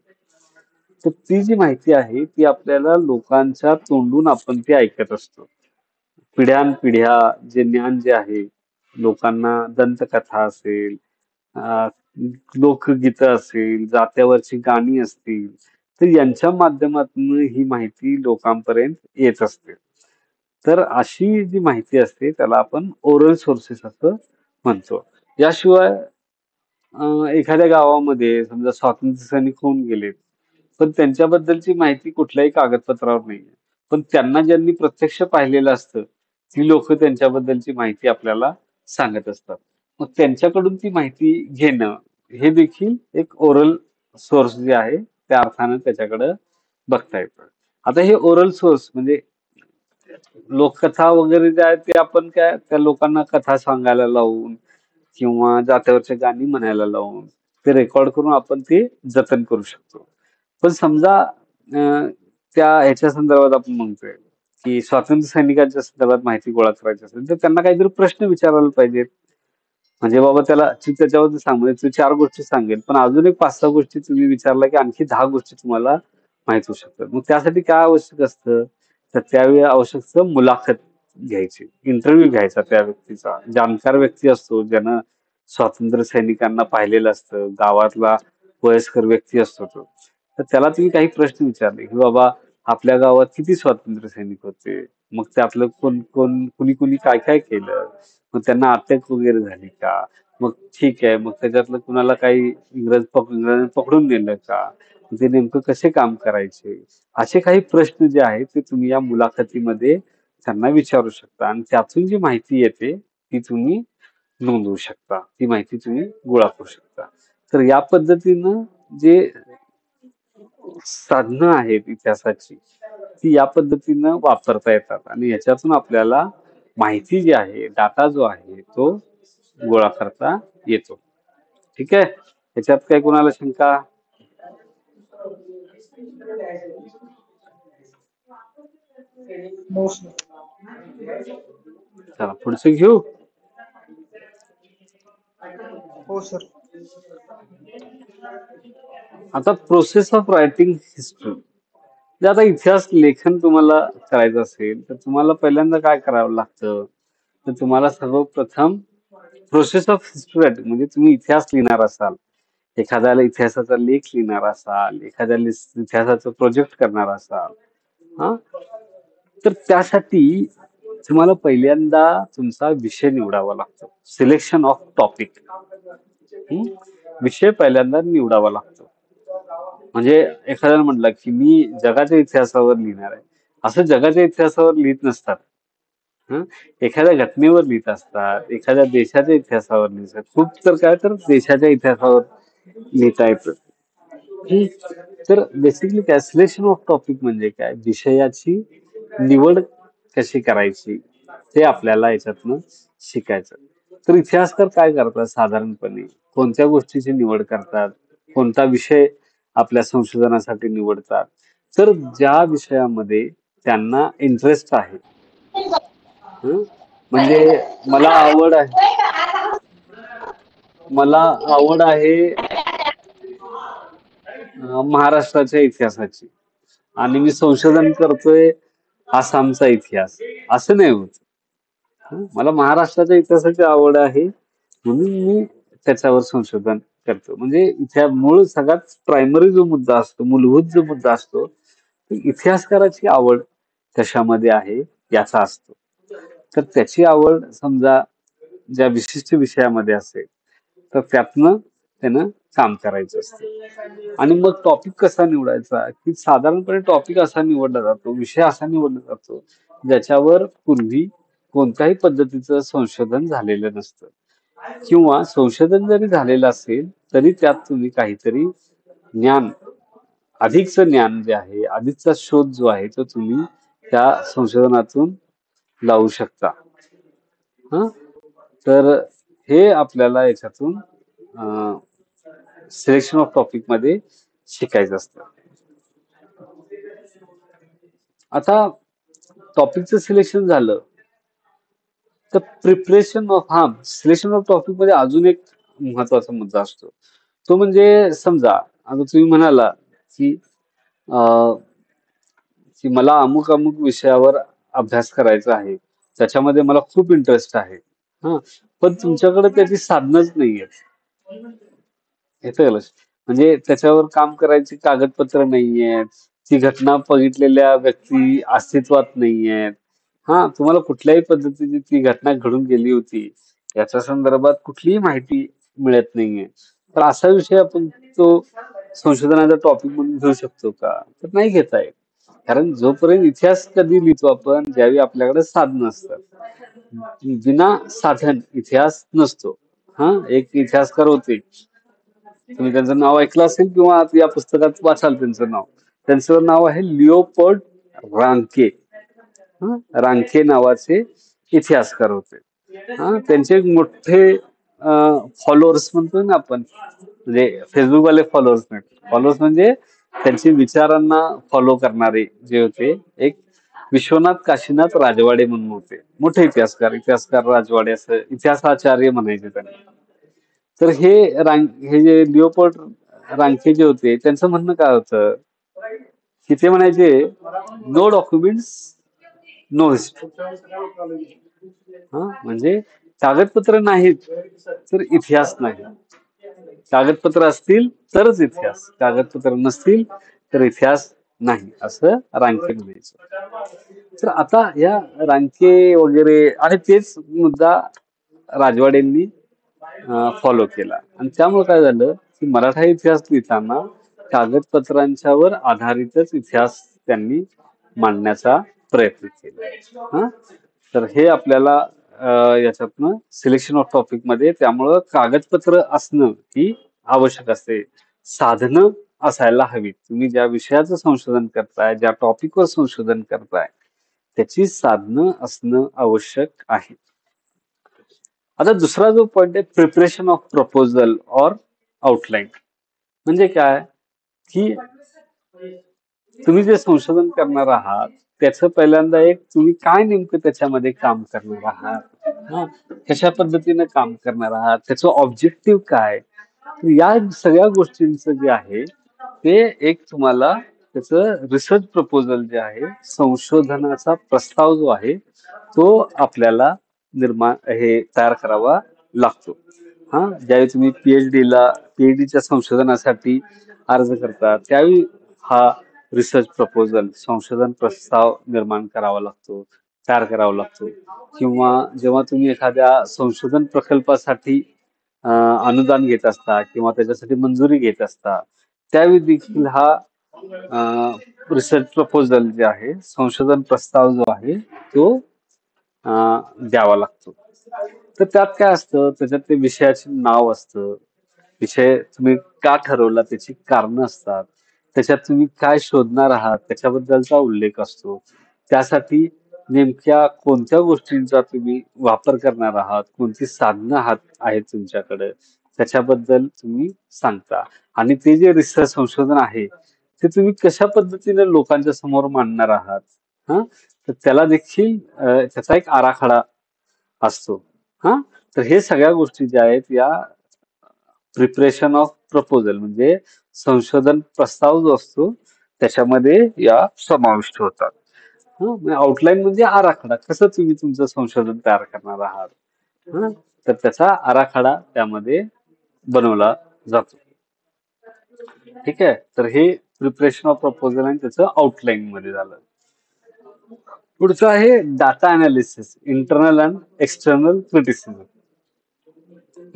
तर ती जी माहिती आहे ती आपल्याला लोकांच्या तोंडून आपण ती ऐकत असतो. पिढ्यानपिढ्या जे ज्ञान जे आहे, लोकांना दंतकथा असेल, लोकगीत असेल, जात्यावरची गाणी असतील, तर यांच्या माध्यमातून ही माहिती लोकांपर्यंत येत असते. तर अशी जी माहिती असते त्याला आपण ओरल सोर्सेस असं म्हणतो. याशिवाय एखाद्या गावामध्ये समजा स्वातंत्र्य सैनिक होऊन गेले, पण त्यांच्याबद्दलची माहिती कुठल्याही कागदपत्रावर नाही, पण त्यांना ज्यांनी प्रत्यक्ष पाहिलेलं असतं ती लोक त्यांच्याबद्दलची माहिती आपल्याला सांगत असतात. मग त्यांच्याकडून ती माहिती घेणं हे देखील एक ओरल सोर्स जे आहे त्या अर्थानं त्याच्याकडं बघता येतं. आता हे ओरल सोर्स म्हणजे लोककथा वगैरे जे आहे ते आपण काय त्या लोकांना कथा सांगायला लावून किंवा जात्यावरच्या गाणी म्हणायला लावून ते रेकॉर्ड करून आपण ते जतन करू शकतो. पण समजा त्या ह्याच्या संदर्भात आपण म्हणतोय की स्वातंत्र्य सैनिकांच्या संदर्भात माहिती गोळा करायची असेल तर त्यांना काहीतरी प्रश्न विचारायला पाहिजेत. म्हणजे बाबा त्याच्याबद्दल सांग, म्हणजे तू 4 गोष्टी सांगेल पण अजून एक 5-6 गोष्टी तुम्ही विचारला की आणखी 10 गोष्टी तुम्हाला माहित होऊ शकतात. मग त्यासाठी काय आवश्यक असतं, तर त्यावेळी आवश्यक असतं मुलाखत घ्यायची, इंटरव्ह्यू घ्यायचा त्या व्यक्तीचा. जाणकार व्यक्ती असतो ज्यानं स्वातंत्र्य सैनिकांना पाहिलेलं असतं, गावातला वयस्कर व्यक्ती असतो तो, तर त्याला तुम्ही काही प्रश्न विचारले की बाबा आपल्या गावात किती स्वातंत्र्य सैनिक होते, मग त्यातलं कुणी कुणी काय काय केलं, मग त्यांना अटक वगैरे झाली का, मग ठीक आहे मग त्याच्यातलं कुणाला काही इंग्रजांनी पकडून नेलं का, ते नेमकं कसे काम करायचे, असे काही प्रश्न जे आहेत ते तुम्ही या मुलाखतीमध्ये त्यांना विचारू शकता आणि त्यातून जी माहिती येते ती तुम्ही नोंदवू शकता, ती माहिती तुम्ही गोळा करू शकता. तर या पद्धतीनं जे साधनं आहेत इतिहासाची ती या पद्धतीनं वापरता येतात आणि याच्यातून आपल्याला माहिती जी आहे, डाटा जो आहे तो गोळा करता येतो. ठीक आहे, याच्यात काय कोणाला शंका? हो सर. चला पुढचं घेऊ. हो सर. आता प्रोसेस ऑफ रायटिंग हिस्ट्री. आता इतिहास लेखन तुम्हाला करायचं असेल तर तुम्हाला पहिल्यांदा काय करावं लागतं, तर तुम्हाला सर्वप्रथम प्रोसेस ऑफ हिस्ट्री रायटिंग म्हणजे तुम्ही इतिहास लिहिणार असाल, एखाद्याला इतिहासाचा लेख लिहिणार असाल, एखाद्याला इतिहासाचं प्रोजेक्ट करणार असाल, हा, तर त्यासाठी तुम्हाला पहिल्यांदा तुमचा विषय निवडावा लागतो. Selection of topic. विषय पहिल्यांदा निवडावा लागतो. म्हणजे एखाद्याला म्हटलं की मी जगाच्या इतिहासावर लिहिणार आहे, असं जगाच्या इतिहासावर लिहित नसतात. एखाद्या घटनेवर लिहित असतात, एखाद्या देशाच्या इतिहासावर लिहितात. खूप तर काय तर देशाच्या इतिहासावर लिहिता येतं. तर बेसिकली काय सिलेक्शन ऑफ टॉपिक म्हणजे काय, विषयाची निवड कशी करायची ते आपल्याला याच्यातनं शिकायचं. तर इतिहासकार काय करतात साधारणपणे, कोणत्या गोष्टीची निवड करतात, कोणता विषय आपल्या संशोधनासाठी निवडतात, तर ज्या विषयामध्ये त्यांना इंटरेस्ट आहे. म्हणजे मला आवड आहे महाराष्ट्राच्या इतिहासाची आणि मी संशोधन करतोय आसामचा इतिहास, असं नाही होत. मला महाराष्ट्राच्या इतिहासाची आवड आहे म्हणून मी त्याच्यावर संशोधन करतो. म्हणजे इथे मूळ सगळ्यात प्रायमरी जो मुद्दा असतो, मूलभूत जो मुद्दा असतो, तो इतिहासकाराची आवड कशामध्ये आहे याचा असतो. तर त्याची आवड समजा ज्या विशिष्ट विषयामध्ये असेल तर त्यातनं त्यानं काम करायचं असतं. आणि मग टॉपिक कसा निवडायचा, की साधारणपणे टॉपिक असा निवडला जातो, विषय असा निवडला जातो ज्याच्यावर पूर्वी कोणत्याही पद्धतीचं संशोधन झालेलं नसतं, किंवा संशोधन जरी झालेलं असेल तरी त्यात तुम्ही काहीतरी ज्ञान, अधिकचं ज्ञान जे आहे, अधिकचा शोध जो आहे तो तुम्ही त्या संशोधनातून लावू शकता. तर हे आपल्याला याच्यातून सिलेक्शन ऑफ टॉपिक मध्ये शिकायचं असतं. आता टॉपिकचं सिलेक्शन झालं तर preparation of selection of topic मध्ये अजून एक महत्वाचा मुद्दा असतो, तो म्हणजे समजा आता तुम्ही म्हणाला की की मला अमुक अमुक विषयावर अभ्यास करायचा आहे, त्याच्यामध्ये मला खूप इंटरेस्ट आहे, पण तुमच्याकडे त्याची साधनच नाहीयेत. येतं म्हणजे त्याच्यावर काम करायची कागदपत्र नाहीयेत, ती घटना बघितलेल्या व्यक्ती अस्तित्वात नाहीयेत, तुम्हाला कुठल्याही पद्धतीची ती घटना घडून गेली होती याच्या संदर्भात कुठलीही माहिती मिळत नाहीये, तर असा विषय आपण तो संशोधनाचा टॉपिक म्हणून घेऊ शकतो का, तर नाही घेता येत. कारण जोपर्यंत इतिहास कधी लिहितो आपण, ज्यावेळी आपल्याकडे साधन असतात. विना साधन इतिहास नसतो. एक इतिहासकार होते, तुम्ही त्यांचं नाव ऐकलं असेल किंवा या पुस्तकात वाचाल त्यांचं नाव. त्यांचं नाव आहे लिओपोल्ड रांके. रांके नावाचे इतिहासकार होते. त्यांचे एक मोठे फॉलोअर्स म्हणतो ना आपण, म्हणजे फेसबुक वाले फॉलोअर्स नाही, फॉलोअर्स म्हणजे त्यांच्या विचारांना फॉलो करणारे जे होते, एक विश्वनाथ काशीनाथ राजवाडे म्हणून होते. मोठे इतिहासकार राजवाडे असं इतिहासाचार्य म्हणायचे त्यांना. तर हे जे लिओपोल्ड रांके जे होते त्यांचं म्हणणं काय होतं की ते म्हणायचे नो डॉक्युमेंट्स नो हिस्ट्री. म्हणजे कागदपत्र नाहीत तर इतिहास नाही, कागदपत्र असतील तरच इतिहास, कागदपत्र नसतील तर इतिहास नाही, असं रांके म्हणायचं. तर आता या रांके वगैरे आणि तेच मुद्दा राजवाडेंनी फॉलो केला आणि त्यामुळे काय झालं की मराठा इतिहास लिहिताना कागदपत्रांच्यावर आधारितच इतिहास त्यांनी मांडण्याचा प्रयत्न केला. तर हे आपल्याला याच्यातनं सिलेक्शन ऑफ टॉपिक मध्ये त्यामुळं कागदपत्र असणं ही आवश्यक असते. साधनं असायला हवी. तुम्ही ज्या विषयाचं संशोधन करताय, ज्या टॉपिकवर संशोधन करताय, त्याची साधनं असणं आवश्यक आहे. आता दुसरा जो पॉइंट आहे, preparation of proposal or outline. म्हणजे काय की तुम्ही जे संशोधन करणार आहात त्याचं पहिल्यांदा एक तुम्ही काय नेमकं त्याच्यामध्ये काम करणार आहात, हा, कशा पद्धतीने काम करणार आहात, त्याचं ऑब्जेक्टिव्ह काय, या सगळ्या गोष्टींचं जे आहे ते एक तुम्हाला त्याचं रिसर्च प्रपोजल जे आहे, संशोधनाचा प्रस्ताव जो आहे तो आपल्याला हे तयार करावा लागतो. हा, ज्यावेळी तुम्ही पीएचडीच्या संशोधनासाठी अर्ज करता त्यावेळी हा रिसर्च प्रपोजल संशोधन प्रस्ताव निर्माण करावा लागतो, तयार करावा लागतो. किंवा जेव्हा तुम्ही एखाद्या संशोधन प्रकल्पासाठी अनुदान घेत असता किंवा त्याच्यासाठी मंजुरी घेत असता त्यावेळी देखील हा रिसर्च प्रपोजल जे आहे, संशोधन प्रस्ताव जो आहे तो द्यावा लागतो. तर त्यात काय असतं, त्याच्यात ते विषयाचे नाव असतं, विषय तुम्ही का ठरवला त्याची कारणं असतात, त्याच्यात तुम्ही काय शोधणार आहात त्याच्याबद्दलचा उल्लेख असतो, त्यासाठी नेमक्या कोणत्या गोष्टींचा तुम्ही वापर करणार आहात, कोणती साधनं आहेत तुमच्याकडे त्याच्याबद्दल तुम्ही सांगता. आणि ते जे रिसर्च संशोधन आहे ते तुम्ही कशा पद्धतीने लोकांच्या समोर मांडणार आहात, हा, तर त्याला देखील त्याचा एक आराखडा असतो. हा, तर हे सगळ्या गोष्टी ज्या आहेत या प्रिपरेशन ऑफ प्रपोजल म्हणजे संशोधन प्रस्ताव जो असतो त्याच्यामध्ये या समाविष्ट होतात. आउटलाईन म्हणजे आराखडा, कसं तुम्ही तुमचं संशोधन तयार करणार आहात, हा, तर त्याचा आराखडा त्यामध्ये बनवला जातो. ठीक आहे, तर हे प्रिपरेशन ऑफ प्रपोजल आणि त्याचं आउटलाईन मध्ये झालं. पुढचं आहे data analysis, internal and external criticism.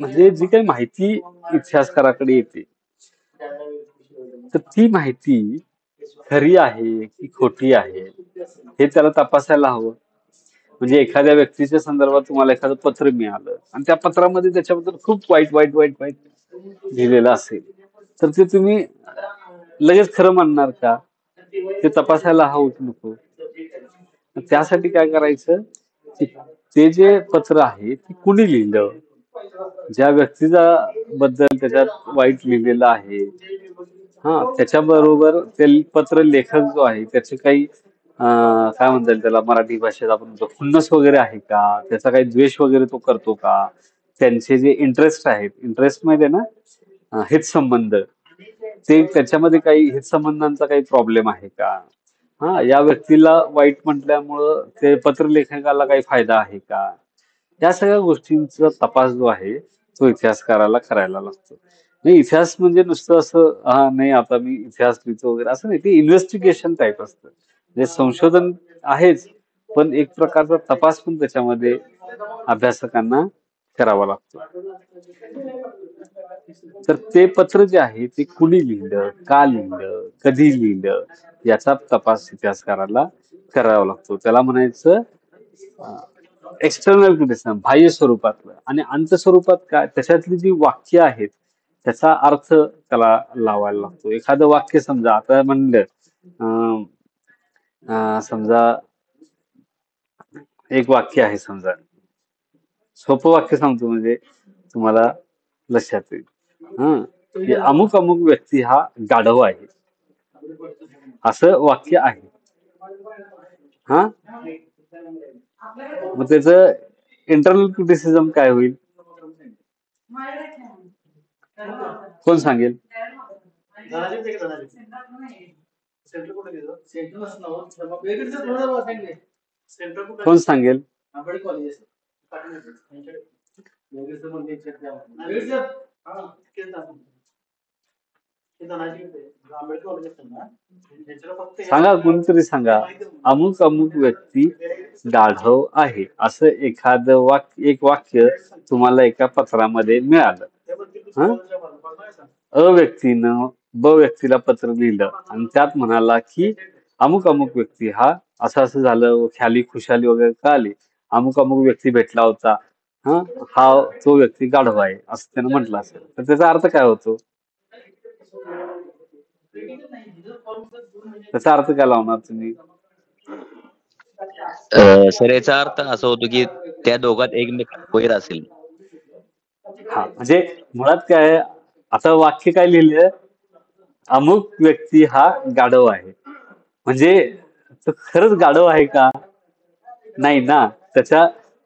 म्हणजे जी काही माहिती इतिहासकाराकडे येते तर ती माहिती खरी आहे की खोटी आहे हे त्याला तपासायला हवं. म्हणजे एखाद्या व्यक्तीच्या संदर्भात तुम्हाला एखादं पत्र मिळालं आणि त्या पत्रामध्ये त्याच्याबद्दल खूप वाईट वाईट वाईट वाईट लिहिलेलं असेल तर ते तुम्ही लगेच खरं मानणार का? ते तपासायला हवं की नको? त्यासाठी काय करायचं की ते जे पत्र आहे ते कुणी लिहिलं, ज्या व्यक्तीचा बद्दल त्याच्यात वाईट लिहिलेलं आहे, हा, त्याच्याबरोबर ते पत्र लेखक जो आहे त्याचे काही काय म्हणता येईल त्याला मराठी भाषेत आपण म्हणतो खुन्नस वगैरे आहे का, त्याचा काही द्वेष वगैरे तो करतो का, त्यांचे जे इंटरेस्ट आहेत, इंटरेस्ट माहिती आहे ना, हितसंबंध, ते त्याच्यामध्ये काही हितसंबंधांचा काही प्रॉब्लेम आहे का, हा, या व्यक्तीला वाईट म्हटल्यामुळं ते पत्र लेखकाला काही फायदा आहे का, या सगळ्या गोष्टींचा तपास जो आहे तो इतिहासकाराला करायला लागतो. नाही, इतिहास म्हणजे नुसतं असं हा नाही आता मी इतिहास लिहितो वगैरे असं नाही, ते इन्व्हेस्टिगेशन टाईप असतं. म्हणजे संशोधन आहेच पण एक प्रकारचा तपास पण त्याच्यामध्ये अभ्यासकांना करावा लागतो. तर ते पत्र जे आहे ते कुणी लिहिलं, का लिहिलं, कधी लिहिलं याचा तपास इतिहासकाराला करावा लागतो. त्याला म्हणायचं एक्सटर्नल क्रिटिसिझम, बाह्य स्वरूपातलं. आणि अंत स्वरूपात काय, त्याच्यातली जी वाक्य आहेत त्याचा अर्थ त्याला लावायला लागतो. एखादं वाक्य समजा आता म्हणलं समजा एक वाक्य आहे, समजा सोपं वाक्य सांगतो म्हणजे तुम्हाला लक्षात येईल, की अमुक अमुक व्यक्ती हा गाढव आहे असं वाक्य आहे. हा, मग त्याच इंटरनल क्रिटिसिझम काय होईल कोण सांगेल? कोण सांगेल? सांगा, कोणतरी सांगा. अमुक अमुक व्यक्ती गाढव आहे असं एखादं एक वाक्य तुम्हाला एका पत्रामध्ये मिळालं. अ व्यक्तीनं ब व्यक्तीला पत्र लिहिलं आणि त्यात म्हणाला की अमुक अमुक व्यक्ती हा असं असं झालं, ख्याली खुशाली वगैरे कळाली, अमुक अमुक व्यक्ती भेटला होता हा हा तो व्यक्ती गाढव आहे असं त्यानं म्हटलं असेल तर त्याचा अर्थ काय होतो? त्याचा अर्थ काय लावणार तुम्ही? सर याचा अर्थ असा होतो की त्या दोघात एकमेकांना वैर असेल. हा म्हणजे मुळात काय आहे, आता वाक्य काय लिहिलंय? अमुक व्यक्ती हा गाढव आहे. म्हणजे तो खरंच गाढव आहे का? नाही ना.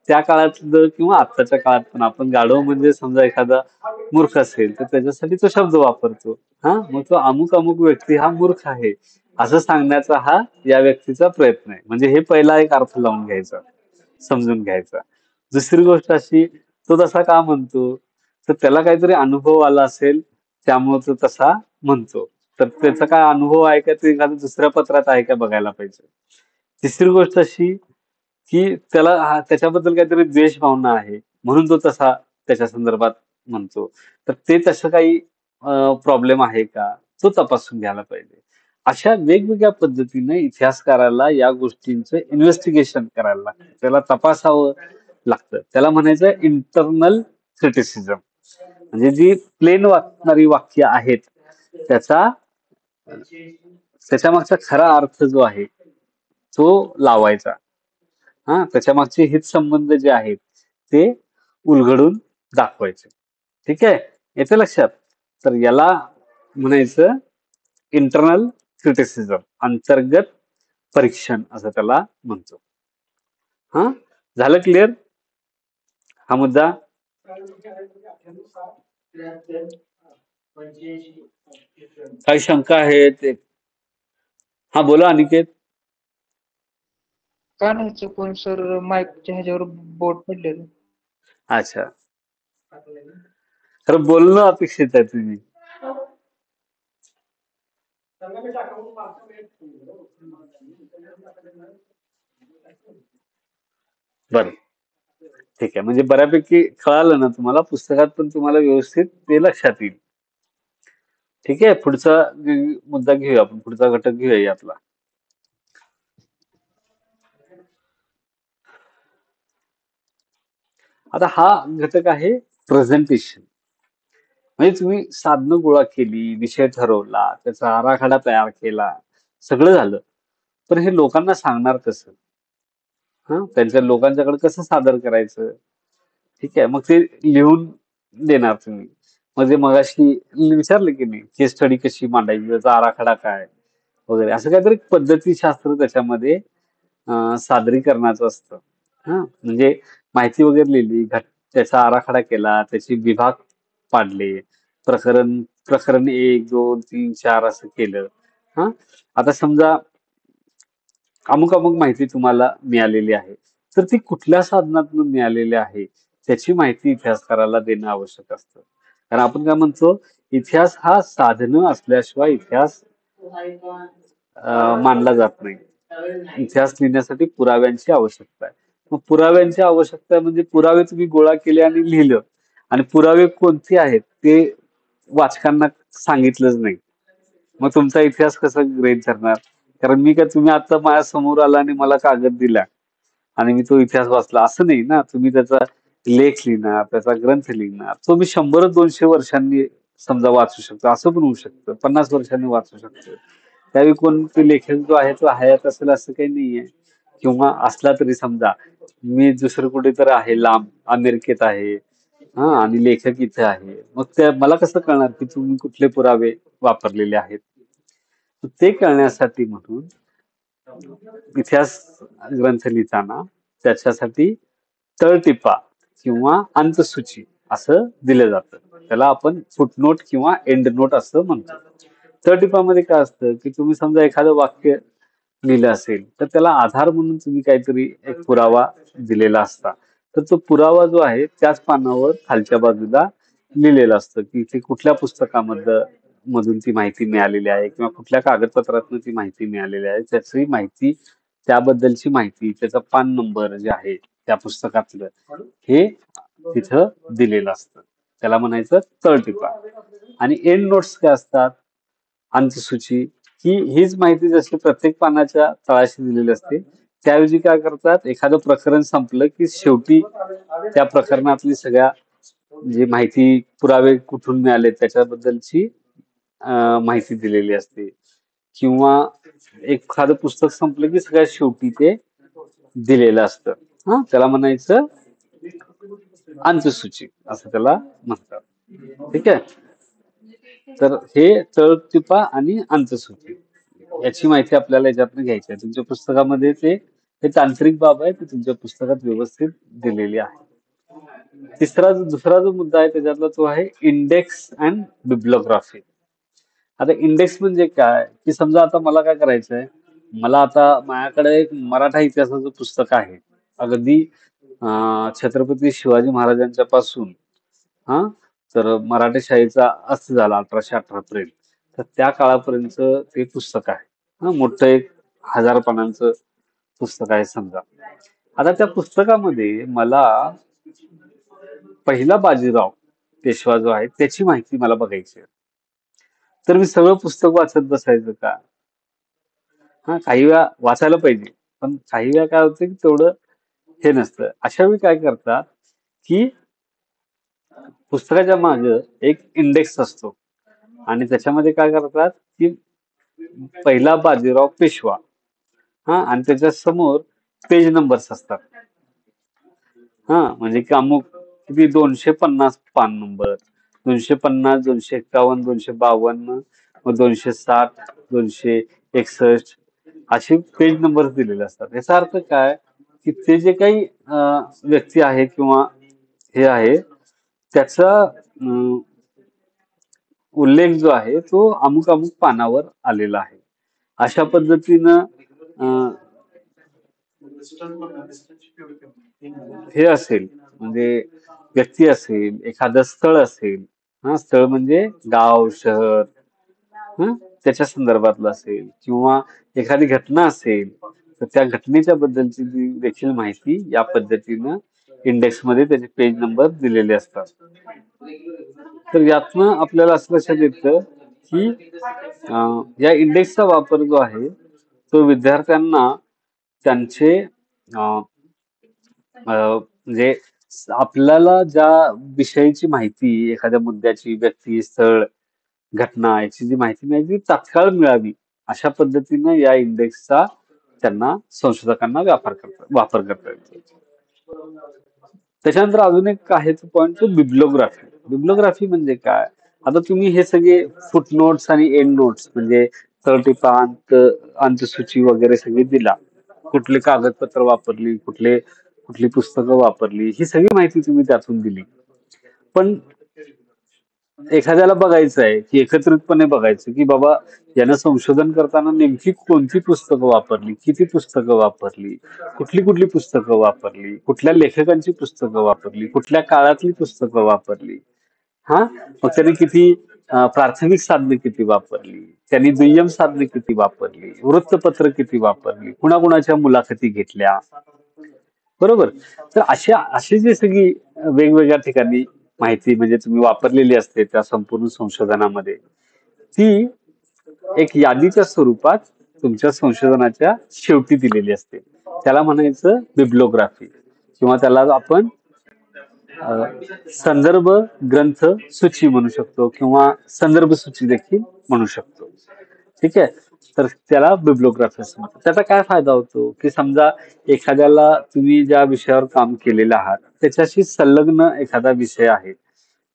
त्या काळातलं किंवा आत्ताच्या काळात पण आपण गाढव म्हणजे समजा एखादा मूर्ख असेल तर त्याच्यासाठी तो शब्द वापरतो. हा मग तो अमुक अमुक व्यक्ती हा मूर्ख आहे असं सांगण्याचा हा या व्यक्तीचा प्रयत्न आहे. म्हणजे हे पहिला एक अर्थ लावून घ्यायचा, समजून घ्यायचा. दुसरी गोष्ट अशी, तो तसा का म्हणतो? तर त्याला काहीतरी अनुभव आला असेल त्यामुळे तो तसा म्हणतो. तर त्याचा काय अनुभव आहे का ते एखाद्या दुसऱ्या पत्रात आहे का बघायला पाहिजे. तिसरी गोष्ट अशी की त्याच्याबद्दल काहीतरी द्वेष भावना आहे म्हणून तो तसा त्याच्या संदर्भात म्हणतो. तर ते तसं काही प्रॉब्लेम आहे का तो तपासून घ्यायला पाहिजे. अशा वेगवेगळ्या पद्धतीने इतिहासकाराला या गोष्टींचं इन्व्हेस्टिगेशन करायला लागतं, त्याला तपासावं लागतं. त्याला म्हणायचं इंटरनल क्रिटिसिझम. म्हणजे जी प्लेन वाटणारी वाक्य आहेत त्याचा त्याच्या मागचा खरा अर्थ जो आहे तो लावायचा. हा त्याच्या मागचे हितसंबंध जे आहेत ते उलगडून दाखवायचे. ठीक आहे, येतं लक्षात? तर याला म्हणायचं इंटरनल क्रिटिसिझम, अंतर्गत परीक्षण असं त्याला म्हणतो. हा झालं क्लिअर हा मुद्दा? काही शंका आहेत? हा बोला अनिकेत. काय नाही चुकून सर माईकच्या ह्याच्यावर बोट पडलेलं. अच्छा, खरं बोलणं अपेक्षित आहे तुम्ही. बरं ठीक आहे, म्हणजे बऱ्यापैकी कळालं ना तुम्हाला? पुस्तकात पण तुम्हाला व्यवस्थित ते लक्षात येईल. ठीक आहे, पुढचा मुद्दा घेऊया आपण, पुढचा घटक घेऊया यातला. आता हा घटक आहे प्रेझेंटेशन. म्हणजे तुम्ही साधनं गोळा केली, विषय ठरवला, त्याचा आराखडा तयार केला, सगळं झालं, पण हे लोकांना सांगणार कसं? हा त्यांच्या लोकांच्याकडे कसं सादर करायचं? ठीक आहे, मग ते लिहून देणार तुम्ही. म्हणजे मगाशी विचारलं की नाही, केस स्टडी कशी मांडायची, त्याचा आराखडा काय वगैरे, असं काहीतरी पद्धतीशास्त्र त्याच्यामध्ये सादरीकरणाचं असतं. हा म्हणजे माहिती वगैरे लिहिली, त्याचा आराखडा केला, त्याचे विभाग पाडले, प्रकरण प्रकरण 1, 2, 3, 4 असं केलं. हा आता समजा अमुक अमुक माहिती तुम्हाला मिळालेली आहे, तर ती कुठल्या साधनातून मिळालेली आहे त्याची माहिती इतिहासकाराला देणं आवश्यक असतं. कारण आपण काय म्हणतो, इतिहास हा साधनं असल्याशिवाय इतिहास मानला जात नाही. इतिहास लिहिण्यासाठी पुराव्यांची आवश्यकता आहे. मग पुराव्यांची आवश्यकता म्हणजे पुरावे तुम्ही गोळा केले आणि लिहिलं, आणि पुरावे कोणते आहेत ते वाचकांना सांगितलंच नाही, मग तुमचा इतिहास कसा गृहीत धरणार? कारण मी काय, तुम्ही आता माझ्या समोर आला आणि मला कागद दिला आणि मी तो इतिहास वाचला असं नाही ना. तुम्ही त्याचा लेख लिहिणार, त्याचा ग्रंथ लिहिणार, तो मी 100-200 वर्षांनी समजा वाचू शकतो, असं पण होऊ शकतं, 50 वर्षांनी वाचू शकतो. त्यावेळी कोण ते लेखक जो आहे तो हयात असेल असं काही नाहीये, किंवा असला तरी समजा मी दुसरं कुठेतरी आहे, लांब अमेरिकेत आहे, हा आणि लेखक इथे आहे, मग त्या मला कसं कळणार की तुम्ही कुठले पुरावे वापरलेले आहेत? ते कळण्यासाठी म्हणून इतिहास ग्रंथ लिहिताना त्याच्यासाठी तळटीपा किंवा अंतसूची असं दिलं जातं. त्याला आपण फुटनोट किंवा एंड नोट असं म्हणतो. तळटीपामध्ये काय असतं की तुम्ही समजा एखादं वाक्य लिहिलं असेल तर त्याला आधार म्हणून तुम्ही काहीतरी एक पुरावा दिलेला असता, तर तो पुरावा जो आहे त्याच पानावर खालच्या बाजूला लिहिलेलं असतं की ते कुठल्या मधून ती माहिती मिळालेली आहे किंवा कुठल्या कागदपत्रातून ती माहिती मिळालेली आहे, त्याची माहिती, त्याबद्दलची माहिती, त्याचा पान नंबर जे आहे त्या पुस्तकातलं हे तिथं दिलेलं असतं. त्याला म्हणायचं तळटीपा. आणि एंड नोट्स काय असतात? अंतसूची. ही हीच माहिती जशी प्रत्येक पानाच्या तळाशी दिलेली असते त्याऐवजी काय करतात, एखादं प्रकरण संपलं की शेवटी त्या प्रकरणातली सगळ्या जी माहिती, पुरावे कुठून मिळाले त्याच्याबद्दलची माहिती दिलेली असते. किंवा एखादं पुस्तक संपलं की सगळ्यात शेवटी ते दिलेलं असतं. त्याला म्हणायचं अंतसूची असं त्याला म्हणतात. ठीक आहे. तर हे तळटीपा आणि अंतसूची याची माहिती आपल्याला याच्यातनं घ्यायची आहे. तुमच्या पुस्तकामध्ये हे तांत्रिक बाब आहे, ती तुमच्या पुस्तकात व्यवस्थित दिलेली आहे. दुसरा जो मुद्दा आहे त्याच्यातला तो आहे इंडेक्स अँड बिब्लिओग्राफी. आता इंडेक्स म्हणजे काय, की समजा आता मला काय करायचंय, मला आता माझ्याकडे एक मराठा इतिहासाचं पुस्तक आहे, अगदी छत्रपती शिवाजी महाराजांच्या पासून तर मराठेशाहीचा अस्त झाला 1818 पर्यंत, तर त्या काळापर्यंत ते पुस्तक आहे. मोठं एक 1000 पानांचं पुस्तक आहे समजा. आता त्या पुस्तकामध्ये मला पहिला बाजीराव पेशवा जो आहे त्याची माहिती मला बघायची आहे. तर मी सगळं पुस्तक वाचत बसायचं का? काही वेळा वाचायला पाहिजे, पण काही वेळा काय होतं की तेवढं हे नसतं. अशा वेळी काय करतात की पुस्तकाच्या मागे एक इंडेक्स असतो आणि त्याच्यामध्ये काय करतात की पहिला बाजीराव पेशवा आणि त्याच्या समोर पेज नंबर्स असतात. म्हणजे की अमुक किती 250 पान नंबर, 250, 251, 252, मग 260, 261 असे पेज नंबर दिलेले असतात. याचा अर्थ काय की ते जे काही व्यक्ती आहे किंवा हे आहे त्याचा उल्लेख जो आहे तो अमुक अमुक पानावर आलेला आहे. अशा पद्धतीनं हे असेल म्हणजे व्यक्ती असेल, एखादं स्थळ असेल, स्थळ म्हणजे गाव, शहर, त्याच्या संदर्भातलं असेल, किंवा एखादी घटना असेल तर त्या घटनेच्या बद्दलची देखील माहिती या पद्धतीनं इंडेक्स मध्ये त्याचे पेज नंबर दिलेले असतात. तर यातनं आपल्याला असं लक्षात येतं की या इंडेक्सचा वापर जो आहे तो विद्यार्थ्यांना त्यांचे म्हणजे आपल्याला ज्या विषयाची माहिती, एखाद्या मुद्द्याची, व्यक्ती, स्थळ, घटना याची जी माहिती मिळाली ती तात्काळ मिळावी अशा पद्धतीनं या इंडेक्सचा त्यांना संशोधकांना वापर करता येतो. त्याच्यानंतर अजून एक आहे तो पॉईंट तो बिब्लिओग्राफी. बिब्लिओग्राफी म्हणजे काय, आता तुम्ही हे सगळे फुटनोट्स आणि एंड नोट्स म्हणजे तळटीपा, अंतसूची वगैरे सगळे दिला, कुठले कागदपत्र वापरली, कुठली पुस्तकं वापरली, ही सगळी माहिती तुम्ही त्यातून दिली. पण एखाद्याला बघायचं आहे की एकत्रितपणे बघायचं की बाबा यानं संशोधन करताना नेमकी कोणती पुस्तकं वापरली, किती पुस्तकं वापरली, कुठली पुस्तकं वापरली, कुठल्या लेखकांची पुस्तकं वापरली, कुठल्या काळातली पुस्तकं वापरली, मग त्यांनी किती प्राथमिक साधने किती वापरली, त्यांनी दुय्यम साधने किती वापरली, वृत्तपत्र किती वापरली, कुणाकुणाच्या मुलाखती घेतल्या, बरोबर. तर अशी जी सगळी वेगवेगळ्या ठिकाणी माहिती म्हणजे तुम्ही वापरलेली असते त्या संपूर्ण संशोधनामध्ये, ती एक यादीच्या स्वरूपात तुमच्या संशोधनाच्या शेवटी दिलेली असते. त्याला म्हणायचं बिब्लिओग्राफी, किंवा त्याला आपण संदर्भ ग्रंथ सूची म्हणू शकतो किंवा संदर्भ सूची देखील म्हणू शकतो. ठीक आहे. तर त्याला बिब्लिओग्राफी असं म्हणतात. त्याचा काय फायदा होतो की समजा एखाद्याला तुम्ही ज्या विषयावर काम केलेलं आहात त्याच्याशी संलग्न एखादा विषय आहे,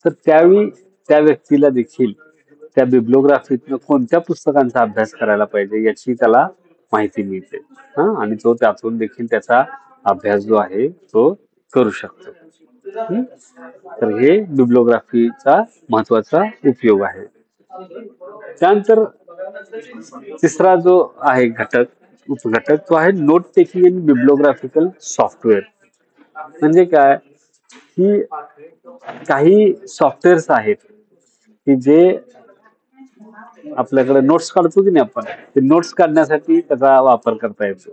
तर त्यावेळी त्या व्यक्तीला देखील त्या बिब्लिओग्राफीतनं कोणत्या पुस्तकांचा अभ्यास करायला पाहिजे याची त्याला माहिती मिळते, आणि तो त्यातून देखील त्याचा अभ्यास जो आहे तो करू शकतो. तर हे बिब्लिओग्राफीचा महत्वाचा उपयोग आहे. त्यानंतर तिसरा जो आहे उपघटक तो आहे नोट टेकिंग इन बिब्लिओग्राफिकल सॉफ्टवेअर. म्हणजे काय की काही सॉफ्टवेअर्स आहेत की जे आपल्याकडे नोट्स काढतो की नाही आपण, ते नोट्स काढण्यासाठी त्याचा वापर करता येतो,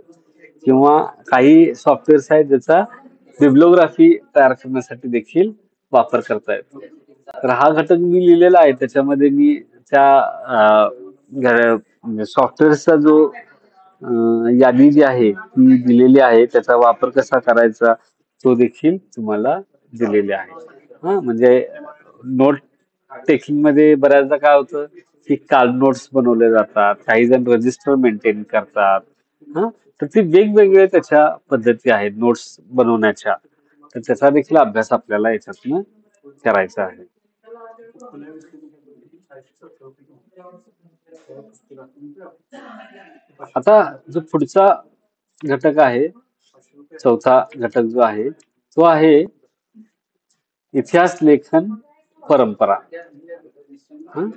किंवा काही सॉफ्टवेअर्स आहेत ज्याचा बिब्लिओग्राफी तयार करण्यासाठी देखील वापर करता येतो. तर हा घटक मी लिहिलेला आहे, त्याच्यामध्ये मी त्या सॉफ्टवेअरचा जो यादी जी आहे ती दिलेली आहे. त्याचा वापर कसा करायचा तो देखील तुम्हाला दिलेले आहे. म्हणजे नोट टेकिंग मध्ये बऱ्याचदा काय होतं की कार्ड नोट्स बनवले जातात, काही जण रजिस्टर मेंटेन करतात. हा तर ते वेगवेगळे त्याच्या पद्धती आहेत नोट्स बनवण्याच्या. तर त्याचा देखील अभ्यास आपल्याला याच्यातनं करायचा आहे. आता जो पुढचा घटक आहे, चौथा घटक जो आहे तो आहे इतिहास लेखन परंपरा. हं?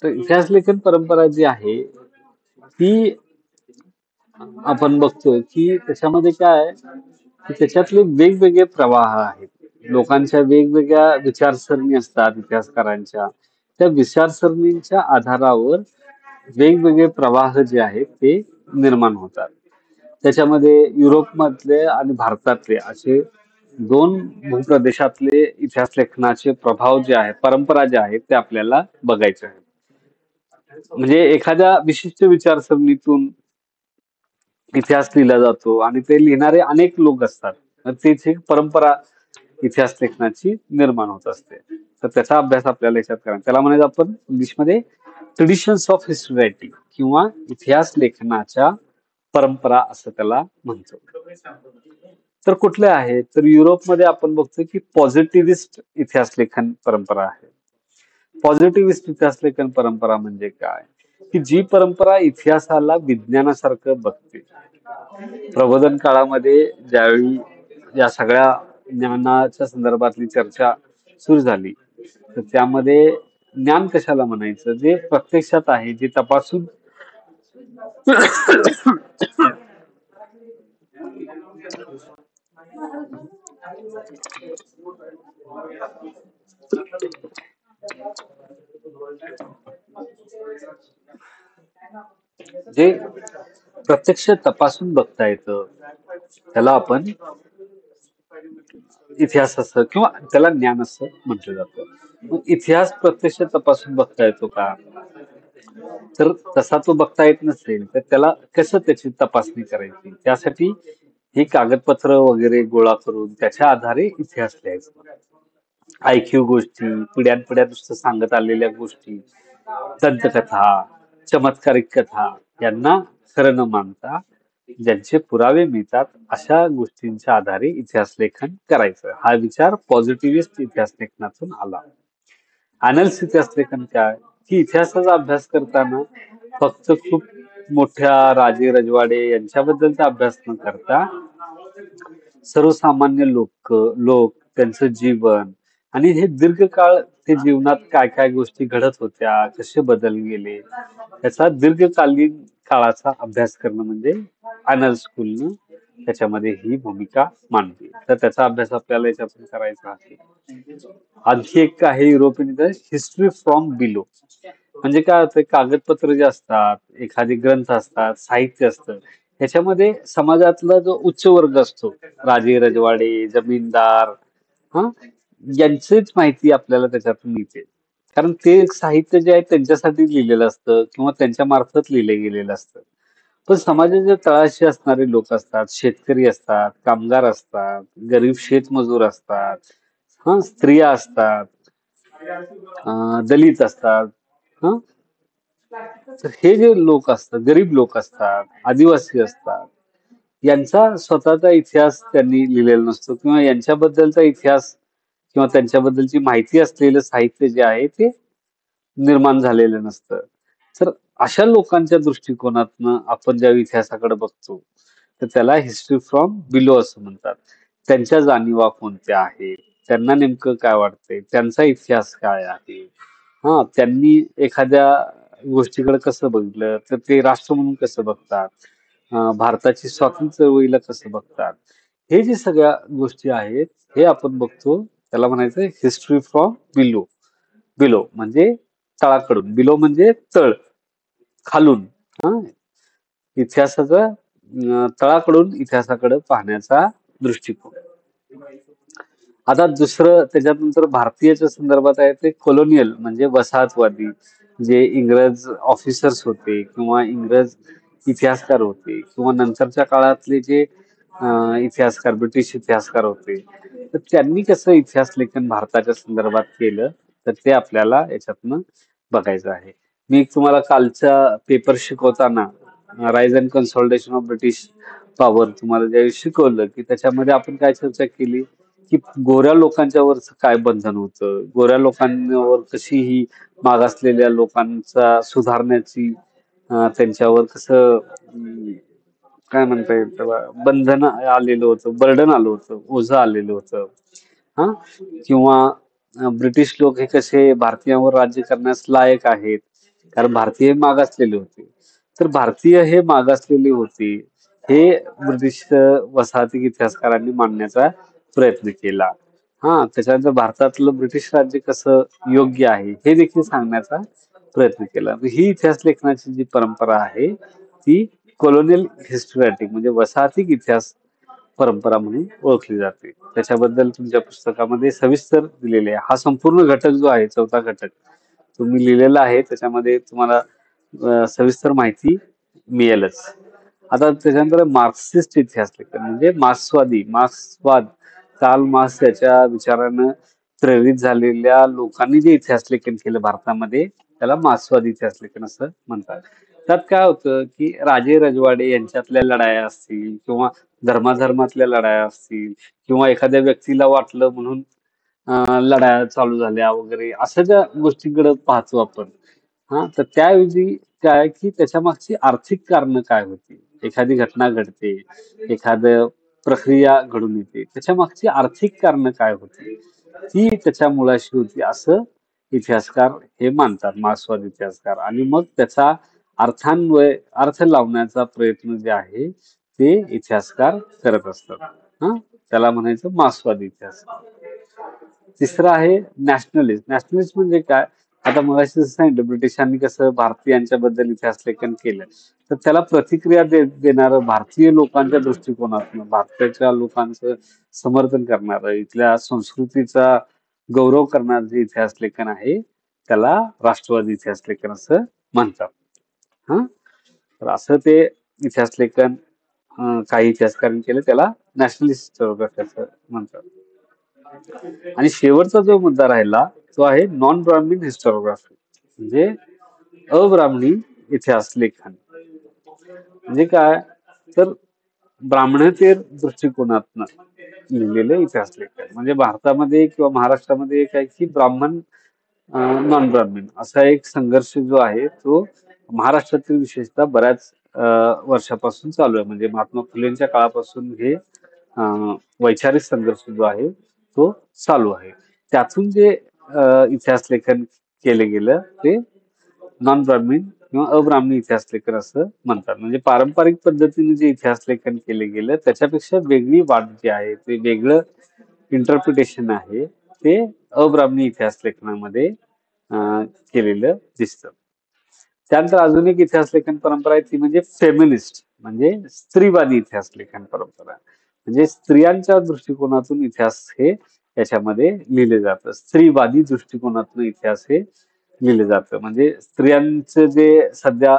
तर इतिहास लेखन परंपरा जी आहे ती आपण बघतो की त्याच्यामध्ये काय आहे की त्याच्यातले वेगवेगळे प्रवाह आहेत. लोकांच्या वेगवेगळ्या विचारसरणी असतात इतिहासकारांच्या. त्या विचारसरणीच्या आधारावर वेगवेगळे प्रवाह जे आहेत ते निर्माण होतात. त्याच्यामध्ये युरोपमधले आणि भारतातले असे दोन भूप्रदेशातले इतिहास लेखनाचे प्रभाव जे आहेत, परंपरा ज्या आहेत ते आपल्याला बघायचे आहेत. म्हणजे एखाद्या विशिष्ट विचारसरणीतून इतिहास लिहिला जातो आणि ते लिहिणारे अनेक लोक असतात. तर तेच एक परंपरा इतिहास लेखनाची निर्माण होत असते. तर त्याचा अभ्यास आपल्याला याच्यात करायचा. त्याला म्हणायचं आपण इंग्लिशमध्ये ट्रेडिशन्स ऑफ हिस्ट्री रायटिंग किंवा इतिहास लेखनाच्या परंपरा असं त्याला म्हणतो. तर कुठल्या आहेत तर युरोपमध्ये आपण बघतो की पॉझिटिव्हिस्ट इतिहास लेखन परंपरा आहे. पॉझिटिव्हिस्ट इतिहास लेखन परंपरा म्हणजे काय की जी परंपरा इतिहासाला विज्ञानासारखं बघते. प्रबोधन काळामध्ये ज्यावेळी या सगळ्या ज्ञानाच्या संदर्भातली चर्चा सुरू झाली तर त्यामध्ये ज्ञान कशाला म्हणायचं जे प्रत्यक्षात आहे, जे तपासून जे प्रत्यक्ष तपासून बघता येतं त्याला आपण इतिहास असं किंवा त्याला ज्ञान असं म्हटलं जातं. मग इतिहास प्रत्यक्ष तपासून बघता येतो का तर तसा तो बघता येत नसेल तर त्याला कसं त्याची तपासणी करायची, त्यासाठी ही कागदपत्र वगैरे गोळा करून त्याच्या आधारे इतिहास लिहायचा. ऐकीव गोष्टी, पिढ्यानपिढ्या नुसतं सांगत आलेल्या गोष्टी, दंतकथा, चमत्कारिक कथा यांना खरं न मानता ज्यांचे पुरावे मिळतात अशा गोष्टींच्या आधारे इतिहास लेखन करायचं. हा विचार पॉझिटिव्हिस्ट इतिहास लेखनातून आला. अनल्स इतिहास लेखन काय की इतिहासाचा अभ्यास करताना फक्त खूप मोठ्या राजे रजवाडे यांच्याबद्दलचा अभ्यास न करता सर्वसामान्य लोक त्यांचं जीवन आणि हे दीर्घकाळ ते जीवनात काय काय गोष्टी घडत होत्या, कसे बदल गेले याचा दीर्घकालीन काळाचा अभ्यास करणं म्हणजे अनल स्कूलनं त्याच्यामध्ये ही भूमिका मांडली. तर त्याचा अभ्यास आपल्याला याच्यातून करायचा आहे. आणखी एक आहे युरोपियन हिस्ट्री फ्रॉम बिलो. म्हणजे काय होतं कागदपत्र जे असतात, एखादे ग्रंथ असतात, साहित्य असतं, ह्याच्यामध्ये समाजातला जो उच्च वर्ग असतो, राजे रजवाडे, जमीनदार, हा यांचीच माहिती आपल्याला त्याच्यातून मिळते. कारण ते साहित्य जे आहे त्यांच्यासाठी लिहिलेलं असतं किंवा त्यांच्या मार्फत लिहिलं गेलेलं असतं. पण समाजाच्या तळाशी असणारे लोक असतात, शेतकरी असतात, कामगार असतात, गरीब शेतमजूर असतात, स्त्रिया असतात, दलित असतात. हं तर हे जे लोक असतात, गरीब लोक असतात, आदिवासी असतात, यांचा स्वतःचा इतिहास त्यांनी लिहिलेला नसतो किंवा यांच्याबद्दलचा इतिहास किंवा त्यांच्याबद्दलची माहिती असलेलं साहित्य जे आहे ते निर्माण झालेलं नसतं. तर अशा लोकांच्या दृष्टिकोनातनं आपण ज्या इतिहासाकडे बघतो तर त्याला हिस्ट्री फ्रॉम बिलो असं म्हणतात. त्यांच्या जाणीवा कोणत्या आहेत, त्यांना नेमकं काय वाटतंय, त्यांचा इतिहास काय आहे, त्यांनी एखाद्या गोष्टीकडे कसं बघितलं तर ते राष्ट्र म्हणून कसं बघतात, भारताची स्वातंत्र्य चळवळीला कसं बघतात, हे जे सगळ्या गोष्टी आहेत हे आपण बघतो. त्याला म्हणायचं हिस्ट्री फ्रॉम बिलो. बिलो म्हणजे तळाकडून, बिलो म्हणजे तळ, खालून. इतिहासाचा तळाकडून इतिहासाकडे पाहण्याचा दृष्टिकोन. आता दुसरं त्याच्यानंतर भारतीयच्या संदर्भात आहे ते कोलोनियल म्हणजे वसाहतवादी, जे इंग्रज ऑफिसर्स होते किंवा इंग्रज इतिहासकार होते किंवा नंतरच्या काळातले जे इतिहासकार, ब्रिटिश इतिहासकार होते, तर त्यांनी कसं इतिहास लेखन भारताच्या संदर्भात केलं, तर ते आपल्याला याच्यातनं बघायचं आहे. मी तुम्हाला कालच्या पेपर शिकवताना rise and consolidation of British power तुम्हाला ज्यावेळी शिकवलं, की त्याच्यामध्ये आपण काय चर्चा केली, की गोऱ्या लोकांच्यावर काय बंधन होतं, गोऱ्या लोकांवर कशी ही मागासलेल्या लोकांचा सुधारण्याची त्यांच्यावर कसं काय म्हणता येईल त्याला बंधन आलेलं होतं, बर्डन आलं होतं, ओझं आलेलं होतं. हा किंवा ब्रिटिश लोक हे कसे भारतीयांवर राज्य करण्यास लायक आहेत, कारण भारतीय मागासलेले होते. तर भारतीय हे मागासलेले होते हे ब्रिटिश वसाहती इतिहासकारांनी मांडण्याचा प्रयत्न केला. त्याच्यानंतर भारतातलं ब्रिटिश राज्य कसं योग्य आहे हे देखील सांगण्याचा प्रयत्न केला. ही इतिहास लेखनाची जी परंपरा आहे ती कॉलोनियल हिस्टोरॅटिक म्हणजे वसाहती इतिहास परंपरा म्हणून ओळखली जाते. त्याच्याबद्दल तुमच्या पुस्तकामध्ये सविस्तर दिलेले आहे. हा संपूर्ण घटक जो आहे, चौथा घटक तुम्ही लिहिलेला आहे, त्याच्यामध्ये तुम्हाला सविस्तर माहिती मिळेलच. आता त्याच्यानंतर मार्क्सिस्ट इतिहास लेखन म्हणजे मार्क्सवाद, कार्ल मार्क्स याच्या विचारानं प्रेरित झालेल्या लोकांनी जे इतिहास लेखन केलं भारतामध्ये त्याला मार्क्सवादी इतिहास लेखन असं म्हणतात. त्यात काय होतं की राजे रजवाडे यांच्यातल्या लढाया असतील किंवा धर्माधर्मातल्या लढाया असतील किंवा एखाद्या व्यक्तीला वाटलं म्हणून लढाया चालू झाल्या वगैरे अशा ज्या गोष्टींकडे पाहतो आपण. तर त्याऐवजी काय की त्याच्या मागची आर्थिक कारणं काय होती, एखादी घटना घडते, एखादं प्रक्रिया घडून येते, त्याच्या मागची आर्थिक कारणं काय होती ती त्याच्या मुळाशी होती असं इतिहासकार हे मानतात, मार्क्सवादी इतिहासकार. आणि मग त्याचा अर्थ लावण्याचा प्रयत्न जे आहे ते इतिहासकार करत असतात. त्याला म्हणायचं मार्क्सवादी इतिहासकार. तिसरं आहे नॅशनलिस्ट. नॅशनलिस्ट म्हणजे काय, आता मगाशी जसं सांगितलं ब्रिटिशांनी कसं भारतीयांच्या बद्दल इतिहास लेखन केलं, तर त्याला प्रतिक्रिया देणारं भारतीय लोकांच्या दृष्टिकोनातून भारताच्या लोकांचं समर्थन करणारं, इथल्या संस्कृतीचा गौरव करणारं जे इतिहास लेखन आहे त्याला राष्ट्रवादी इतिहास लेखन असं म्हणतात. तर असं ते इतिहास लेखन काही इतिहासकारांनी केलं, त्याला नॅशनलिस्ट हिस्टोरियोग्राफी असं म्हणतात. आणि शेवटचा जो मुद्दा राहिला तो आहे नॉन ब्राह्मण हिस्टोरियोग्राफी म्हणजे अब्राह्मणी इतिहास लेखन. म्हणजे काय, तर ब्राह्मणेतर दृष्टिकोनातनं लिहिलेलं इतिहास लेखन. म्हणजे भारतामध्ये किंवा महाराष्ट्रामध्ये काय की ब्राह्मण नॉन ब्राह्मण असा एक संघर्ष जो आहे तो महाराष्ट्रातील विशेषतः बऱ्याच वर्षापासून चालू आहे. म्हणजे महात्मा फुलेंच्या काळापासून हे वैचारिक संघर्ष जो आहे तो चालू आहे. त्यातून जे इतिहास लेखन केले गेलं ते नॉन ब्राह्मण किंवा अब्राह्मणी इतिहास लेखन असं म्हणतात. म्हणजे पारंपरिक पद्धतीने जे इतिहास लेखन केले गेलं त्याच्यापेक्षा वेगळी वाट जी आहे, ते वेगळं इंटरप्रिटेशन आहे ते अब्राह्मणी इतिहास लेखनामध्ये केलेलं दिसतं. त्यानंतर अजून एक इतिहास लेखन परंपरा आहे ती म्हणजे फेमिनिस्ट म्हणजे स्त्रीवादी इतिहास लेखन परंपरा. म्हणजे स्त्रियांच्या दृष्टिकोनातून इतिहास हे याच्यामध्ये लिहिले जातं. स्त्रीवादी दृष्टिकोनातून इतिहास हे लिहिले जातं. म्हणजे स्त्रियांचं जे सध्या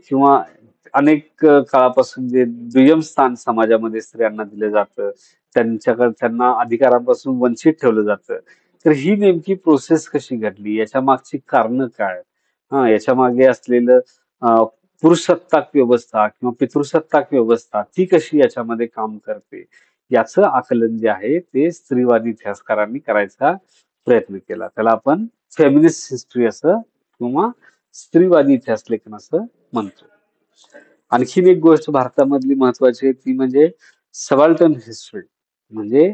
किंवा अनेक काळापासून जे दुय्यम स्थान समाजामध्ये स्त्रियांना दिलं जातं, त्यांना अधिकारांपासून वंचित ठेवलं जातं. तर ही नेमकी प्रोसेस कशी घडली, याच्या मागची कारणं काय, याच्या मागे असलेलं पुरुषसत्ताक व्यवस्था किंवा पितृसत्ताक व्यवस्था ती कशी याच्यामध्ये काम करते, याचं आकलन जे आहे ते स्त्रीवादी इतिहासकारांनी करायचा प्रयत्न केला. त्याला आपण फेमिनिस्ट हिस्ट्री असं किंवा स्त्रीवादी इतिहास लेखन असं म्हणतो. आणखीन एक गोष्ट भारतामधली महत्वाची आहे ती म्हणजे सबाल्टर्न हिस्ट्री. म्हणजे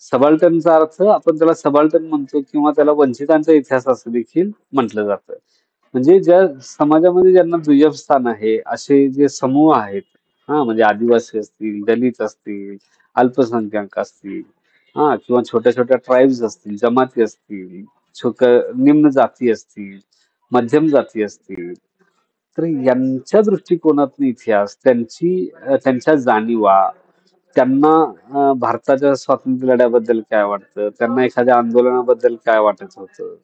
सबाल्टर्नचा अर्थ आपण त्याला सबाल्टर्न म्हणतो किंवा त्याला वंचितांचा इतिहास असं देखील म्हटलं जातं. म्हणजे ज्या समाजामध्ये ज्यांना दुय्यम स्थान आहे असे जे समूह आहेत, म्हणजे आदिवासी असतील, दलित असतील, अल्पसंख्याक असतील, किंवा छोट्या छोट्या ट्राईब्स असतील, जमाती असतील, निम्न जाती असतील, मध्यम जाती असतील, तर यांच्या दृष्टिकोनातून इतिहास त्यांच्या जाणीवा, त्यांना भारताच्या स्वातंत्र्य लढ्याबद्दल काय वाटतं, त्यांना एखाद्या आंदोलनाबद्दल काय वाटत होतं,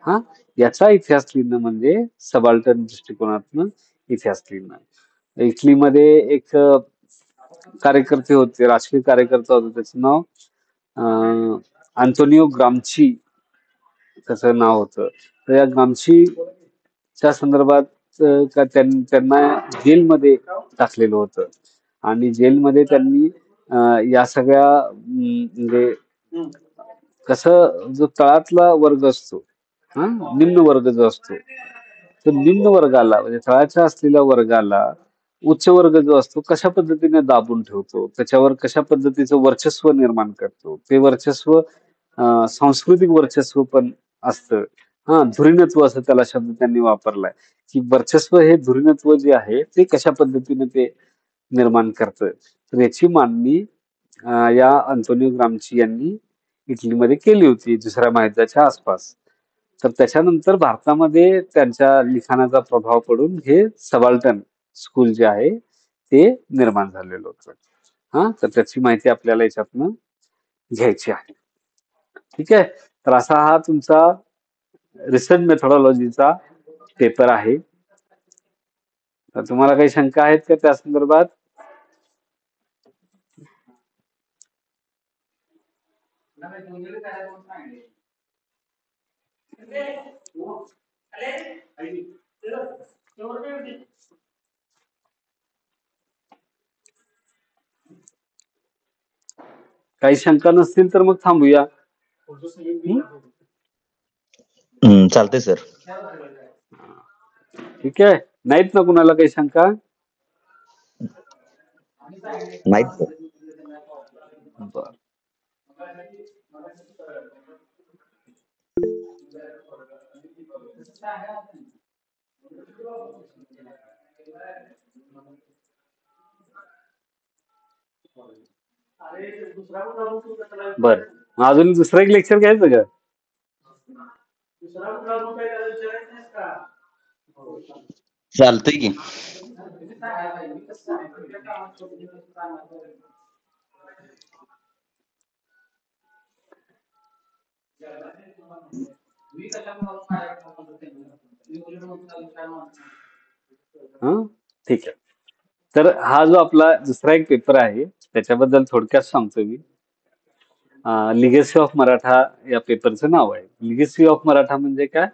हा, याचा इतिहास लिहिणं म्हणजे सबाल्टर्न दृष्टिकोनातनं इतिहास लिहिणं. इटलीमध्ये एक कार्यकर्ते होते, राजकीय कार्यकर्ता होता, त्याचं नाव अँटोनिओ ग्रामची त्याचं नाव होतं. तर या ग्रामशीच्या संदर्भात त्यांना जेलमध्ये टाकलेलं होतं आणि जेलमध्ये त्यांनी या सगळ्या म्हणजे कसं जो तळातला वर्ग असतो, हा, निम्न वर्ग जो असतो, तर निम्न वर्गाला म्हणजे तळाच्या असलेल्या वर्गाला उच्च वर्ग जो असतो कशा पद्धतीने दाबून ठेवतो, त्याच्यावर कशा पद्धतीचं वर्चस्व निर्माण करतो, ते वर्चस्व सांस्कृतिक वर्चस्व पण असतं. हा, धुरीणत्व असं त्याला शब्द त्यांनी वापरलाय, की वर्चस्व हे धुरीणत्व जे आहे ते कशा पद्धतीने ते निर्माण करतं. तर याची मांडणी या अँटोनिओ ग्रामची यांनी इटलीमध्ये केली होती दुसऱ्या महायुद्धाच्या आसपास. तर त्याच्यानंतर भारतामध्ये त्यांच्या लिखाणाचा प्रभाव पडून हे सबाल्टर्न स्कूल जे आहे ते निर्माण झालेलं होतं. हा, तर त्याची माहिती आपल्याला याच्यातनं घ्यायची आहे. ठीक आहे, तर असा हा तुमचा रिसर्च मेथोडॉलॉजीचा पेपर आहे. तर तुम्हाला काही शंका आहेत का त्या संदर्भात? काही शंका नसतील तर मग थांबूया. चालतंय सर. ठीक आहे, नाहीत ना कुणाला काही शंका? नाहीत सर. बर, बर, अजून दुसरं एक लेक्चर घ्यायचं का? चालतंय की. हं, ठीक आहे. तर हा जो आपला दुसरा एक पेपर आहे त्याच्याबद्दल थोडक्यात सांगतो मी. लिगेसी ऑफ मराठा या पेपरचं नाव आहे. लिगेसी ऑफ मराठा म्हणजे काय?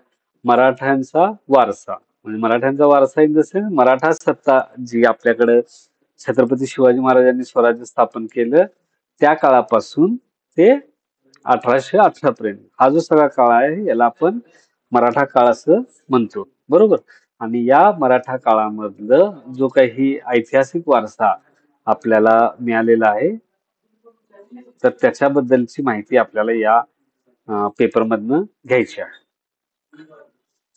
मराठ्यांचा वारसा. म्हणजे मराठ्यांचा वारसा इन द सेन्स मराठा सत्ता जी आपल्याकडे छत्रपती शिवाजी महाराजांनी स्वराज्य स्थापन केलं त्या काळापासून ते 1818 पर्यंत हा जो सगळा काळ आहे याला आपण मराठा काळ असं म्हणतो, बरोबर. आणि या मराठा काळामधलं जो काही ऐतिहासिक वारसा आपल्याला मिळालेला आहे तर त्याच्याबद्दलची माहिती आपल्याला या पेपर मधनं घ्यायची आहे.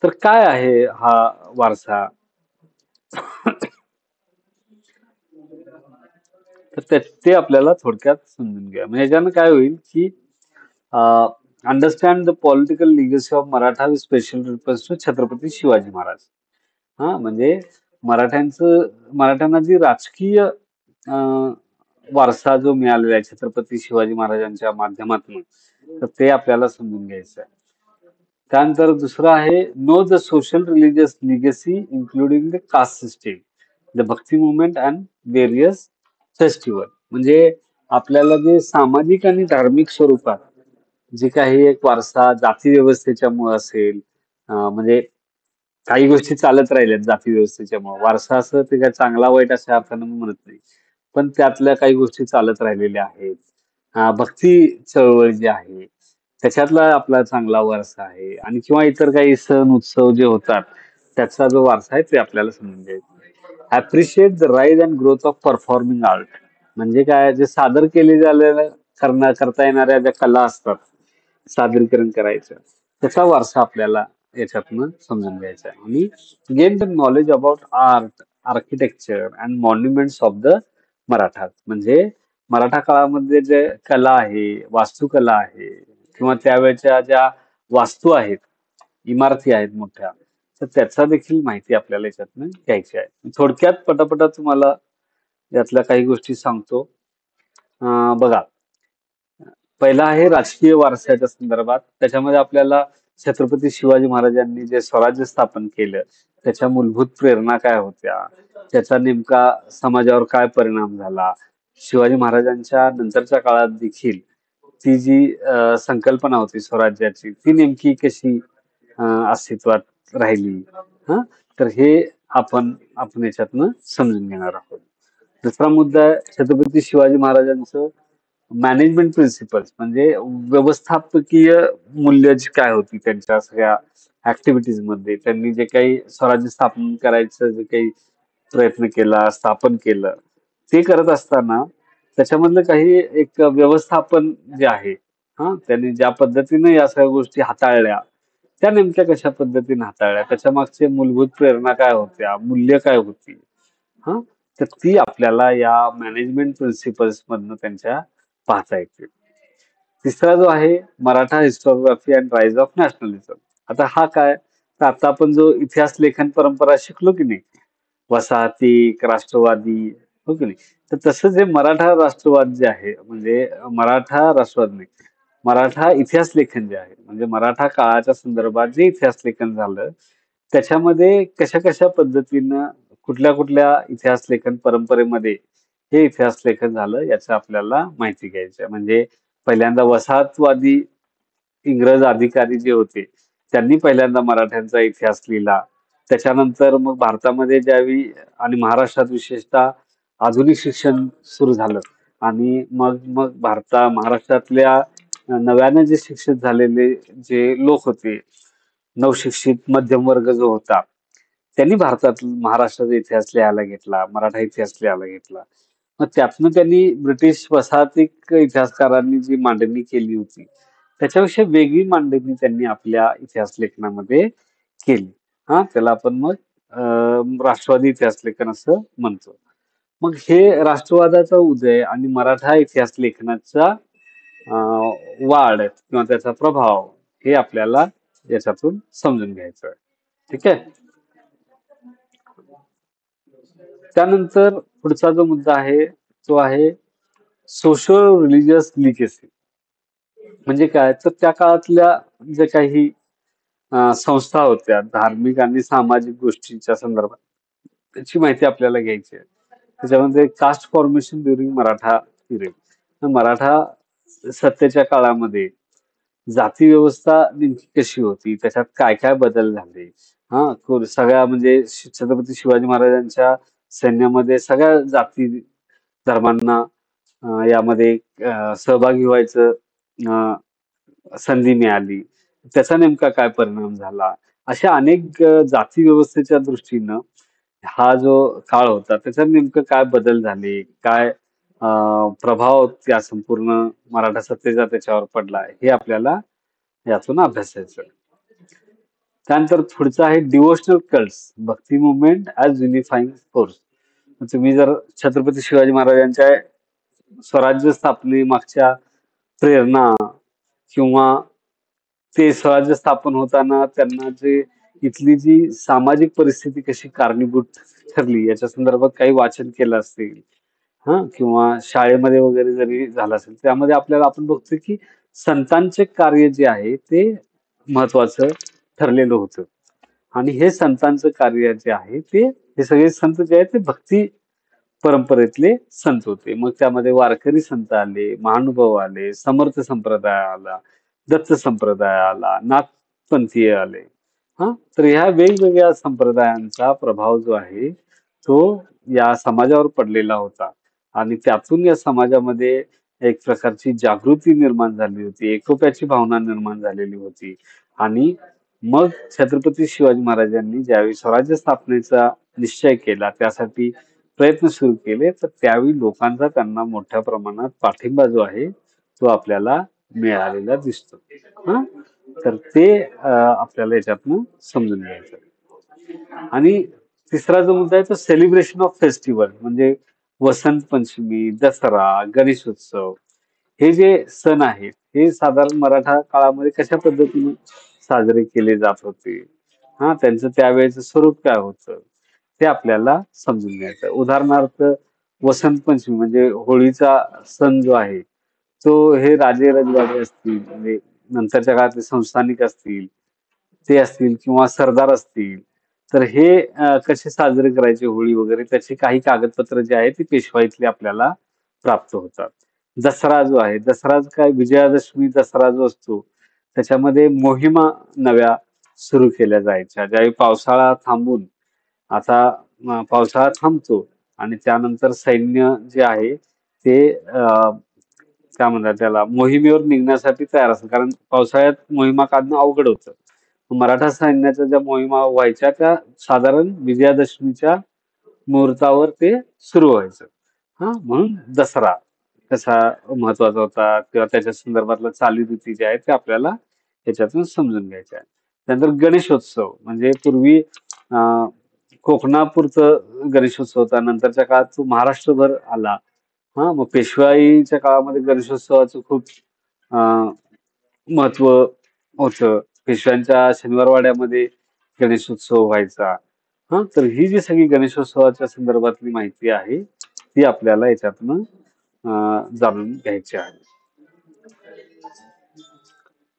तर काय आहे हा वारसा? तर ते आपल्याला थोडक्यात समजून घ्या. म्हणजे याच्यानं काय होईल की understand the political legacy of Maratha with special reference to Chhatrapati Shivaji Maharaj. हा, म्हणजे मराठ्यांना जी राजकीय वारसा जो मिळालेला आहे छत्रपती शिवाजी महाराजांच्या माध्यमातून तर ते आपल्याला समजून घ्यायचं आहे. त्यानंतर दुसरं आहे know the social religious legacy including the caste system, the Bhakti movement and various festival. म्हणजे आपल्याला जे सामाजिक आणि धार्मिक स्वरूपात जे काही एक वारसा जाती व्यवस्थेच्या मुळे असेल, म्हणजे काही गोष्टी चालत राहिल्यात जाती व्यवस्थेच्या मुळे. वारसा असं ते काय चांगला वाईट अशा अर्थानं मी म्हणत नाही, पण त्यातल्या काही गोष्टी चालत राहिलेल्या आहेत. भक्ती चळवळ जी आहे त्याच्यातला आपला चांगला वारसा आहे आणि किंवा इतर काही सण उत्सव जे होतात त्याचा जो वारसा आहे ते आपल्याला समजून घ्यायचा. Appreciate the rise and growth of performing art. म्हणजे काय, जे सादर केले करता येणाऱ्या ज्या कला असतात सादरीकरण करायचं त्याचा वारसा आपल्याला याच्यातनं समजून घ्यायचा आहे. आणि gain the knowledge about art, architecture and monuments of the Maratha. म्हणजे मराठा काळामध्ये जे कला आहे, वास्तुकला आहे किंवा त्यावेळेच्या ज्या वास्तू आहेत, इमारती आहेत मोठ्या, तर त्याचा देखील माहिती आपल्याला याच्यातनं घ्यायची आहे. थोडक्यात पटापटा तुम्हाला यातल्या काही गोष्टी सांगतो. बघा, पहिला आहे राजकीय वारशाच्या संदर्भात. त्याच्यामध्ये आपल्याला छत्रपती शिवाजी महाराजांनी जे स्वराज्य स्थापन केलं त्याच्या मूलभूत प्रेरणा काय होत्या, त्याचा नेमका समाजावर काय परिणाम झाला, शिवाजी महाराजांच्या नंतरच्या काळात देखील ती जी संकल्पना होती स्वराज्याची ती नेमकी कशी अस्तित्वात राहिली. हा तर हे आपण याच्यातनं समजून घेणार आहोत. दुसरा मुद्दा आहे छत्रपती शिवाजी महाराजांचं मॅनेजमेंट प्रिन्सिपल्स, म्हणजे व्यवस्थापकीय मूल्य जी काय होती त्यांच्या सगळ्या ऍक्टिव्हिटीज मध्ये. त्यांनी जे काही स्वराज्य स्थापन करायचं जे काही प्रयत्न केला, स्थापन केलं, ते करत असताना त्याच्यामधलं काही एक व्यवस्थापन जे आहे, त्यांनी ज्या पद्धतीने या सगळ्या गोष्टी हाताळल्या त्या नेमक्या कशा पद्धतीने हाताळल्या, त्याच्या मागचे मूलभूत प्रेरणा काय होत्या, मूल्य काय होती, हा तर ती आपल्याला या मॅनेजमेंट प्रिन्सिपल्स मधनं त्यांच्या पाहता येते. तिसरा जो आहे Maratha historiography and rise of nationalism. आता हा काय, तर आता आपण जो इतिहास लेखन परंपरा शिकलो की नाही, वसाहतीक, राष्ट्रवादी, हो की नाही, तर तसं जे मराठा राष्ट्रवाद जे आहे, म्हणजे मराठा राष्ट्रवाद नाही, मराठा इतिहास लेखन जे आहे, म्हणजे मराठा काळाच्या संदर्भात जे इतिहास लेखन झालं त्याच्यामध्ये कशा कशा पद्धतीनं कुठल्या कुठल्या इतिहास लेखन परंपरेमध्ये हे इतिहास लेखन झालं याचं आपल्याला माहिती घ्यायचं आहे. म्हणजे पहिल्यांदा वसाहतवादी इंग्रज अधिकारी जे होते त्यांनी पहिल्यांदा मराठ्यांचा इतिहास लिहिला. त्याच्यानंतर मग भारतामध्ये ज्यावेळी आणि महाराष्ट्रात विशेषतः आधुनिक शिक्षण सुरू झालं आणि मग मग महाराष्ट्रातल्या नव्याने जे शिक्षित झालेले जे लोक होते, नवशिक्षित मध्यम वर्ग जो होता, त्यांनी भारतात महाराष्ट्राचा इतिहास लिहायला घेतला, मराठा इतिहास लिहायला घेतला. मग त्यातनं त्यांनी ब्रिटिश वसाहतिक इतिहासकारांनी जी मांडणी केली होती त्याच्यापेक्षा वेगळी मांडणी त्यांनी आपल्या इतिहास लेखनामध्ये केली. त्याला आपण मग राष्ट्रवादी इतिहास लेखन असं म्हणतो. मग हे राष्ट्रवादाचा उदय आणि मराठा इतिहास लेखनाचा वाढ किंवा त्याचा प्रभाव हे आपल्याला याच्यातून समजून घ्यायचं आहे. ठीक आहे. त्यानंतर पुढचा जो मुद्दा आहे तो आहे सोशल रिलिजियस लिगेसी. म्हणजे काय, तर त्या काळातल्या जे काही संस्था होत्या धार्मिक आणि सामाजिक गोष्टीच्या संदर्भात त्याची माहिती आपल्याला घ्यायची आहे. त्याच्यामध्ये caste formation during Maratha period, Maratha सत्तेच्या काळामध्ये जाती व्यवस्था नेमकी कशी होती, त्याच्यात काय काय बदल झाले, सगळ्या म्हणजे छत्रपती शिवाजी महाराजांच्या सैन्यामध्ये सगळ्या जाती धर्मांना यामध्ये सहभागी व्हायचं संधी मिळाली, त्याचा नेमका काय परिणाम झाला, अशा अनेक जाती व्यवस्थेच्या दृष्टीनं हा जो काळ होता त्याच्यात नेमकं काय बदल झाले, काय प्रभाव त्या संपूर्ण मराठा सत्तेचा त्याच्यावर पडला, हे आपल्याला यातून अभ्यासायचं. त्यानंतर पुढचं आहे डिव्होशनल कल्ट्स, भक्ती मुवमेंट ऍज युनिफाईंग फोर्स. तुम्ही जर छत्रपती शिवाजी महाराजांच्या स्वराज्य स्थापने मागच्या प्रेरणा किंवा ते स्वराज्य स्थापन होताना त्यांना जे इथली जी सामाजिक परिस्थिती कशी कारणीभूत ठरली याच्या संदर्भात काही वाचन केलं असेल, किंवा शाळेमध्ये वगैरे जरी झालं असेल, त्यामध्ये आपल्याला आपण बघतो की संतांचे कार्य जे आहे ते महत्वाचं ठरलेलं होतं. आणि हे संतांचं कार्य जे आहे ते हे सगळे संत जे आहेत ते भक्ती परंपरेतले संत होते. मग त्यामध्ये वारकरी संत आले, महानुभव आले, समर्थ संप्रदाय आला, दत्त संप्रदाय आला, नाथपंथीय आले. तर ह्या वेगवेगळ्या संप्रदायांचा प्रभाव जो आहे तो या समाजावर पडलेला होता आणि त्यातून या समाजामध्ये एक प्रकारची जागृती निर्माण झाली होती, एकोप्याची भावना निर्माण झालेली होती. आणि मग छत्रपती शिवाजी महाराजांनी ज्यावेळी स्वराज्य स्थापनेचा निश्चय केला, त्यासाठी प्रयत्न सुरू केले, तर त्यावेळी लोकांचा त्यांना मोठ्या प्रमाणात पाठिंबा जो आहे तो आपल्याला मिळालेला दिसतो. तर ते आपल्याला याच्यातनं समजून घ्यायचं. आणि तिसरा जो मुद्दा आहे तो सेलिब्रेशन ऑफ फेस्टिवल, म्हणजे वसंत पंचमी, दसरा, गणेशोत्सव, हे जे सण आहेत हे साधारण मराठा काळामध्ये कशा पद्धतीने साजरे केले जात होते, त्यांचं त्यावेळेचं स्वरूप काय होतं ते आपल्याला समजून घ्यायचं. उदाहरणार्थ वसंत पंचमी म्हणजे होळीचा सण जो आहे तो हे राजे रजवाडे असतील, म्हणजे नंतरच्या काळातले संस्थानिक असतील, ते असतील किंवा सरदार असतील, तर हे कसे साजरे करायचे होळी वगैरे त्याची काही कागदपत्र जे आहेत ती पेशवाईतली आपल्याला प्राप्त होतात. दसरा जो आहे, दसरा काय विजयादशमी दसरा जो असतो त्याच्यामध्ये मोहिमा नव्या सुरू केल्या जायच्या. ज्यावेळी पावसाळा थांबून आता पावसाळा थांबतो आणि त्यानंतर सैन्य जे आहे ते काय म्हणतात त्याला मोहिमेवर निघण्यासाठी तयार असतं. कारण पावसाळ्यात मोहिमा काढणं अवघड होतं. मराठा सैन्याच्या ज्या मोहिमा व्हायच्या त्या साधारण विजयादशमीच्या मुहूर्तावर ते सुरू व्हायचं. म्हणून दसरा कसा महत्वाचा होता किंवा त्याच्या संदर्भातल्या चालीरीती ज्या आहेत ते आपल्याला याच्यातून समजून घ्यायच्या आहेत. त्यानंतर गणेशोत्सव म्हणजे पूर्वी कोकणापुरतं गणेशोत्सव होता, नंतरच्या काळात तो महाराष्ट्रभर आला. मग पेशवाईच्या काळामध्ये गणेशोत्सवाचं खूप महत्व होतं. पेशव्यांच्या शनिवारवाड्यामध्ये गणेशोत्सव व्हायचा. तर ही जी सगळी गणेशोत्सवाच्या संदर्भातली माहिती आहे ती आपल्याला याच्यातनं जाणून घ्यायची आहे.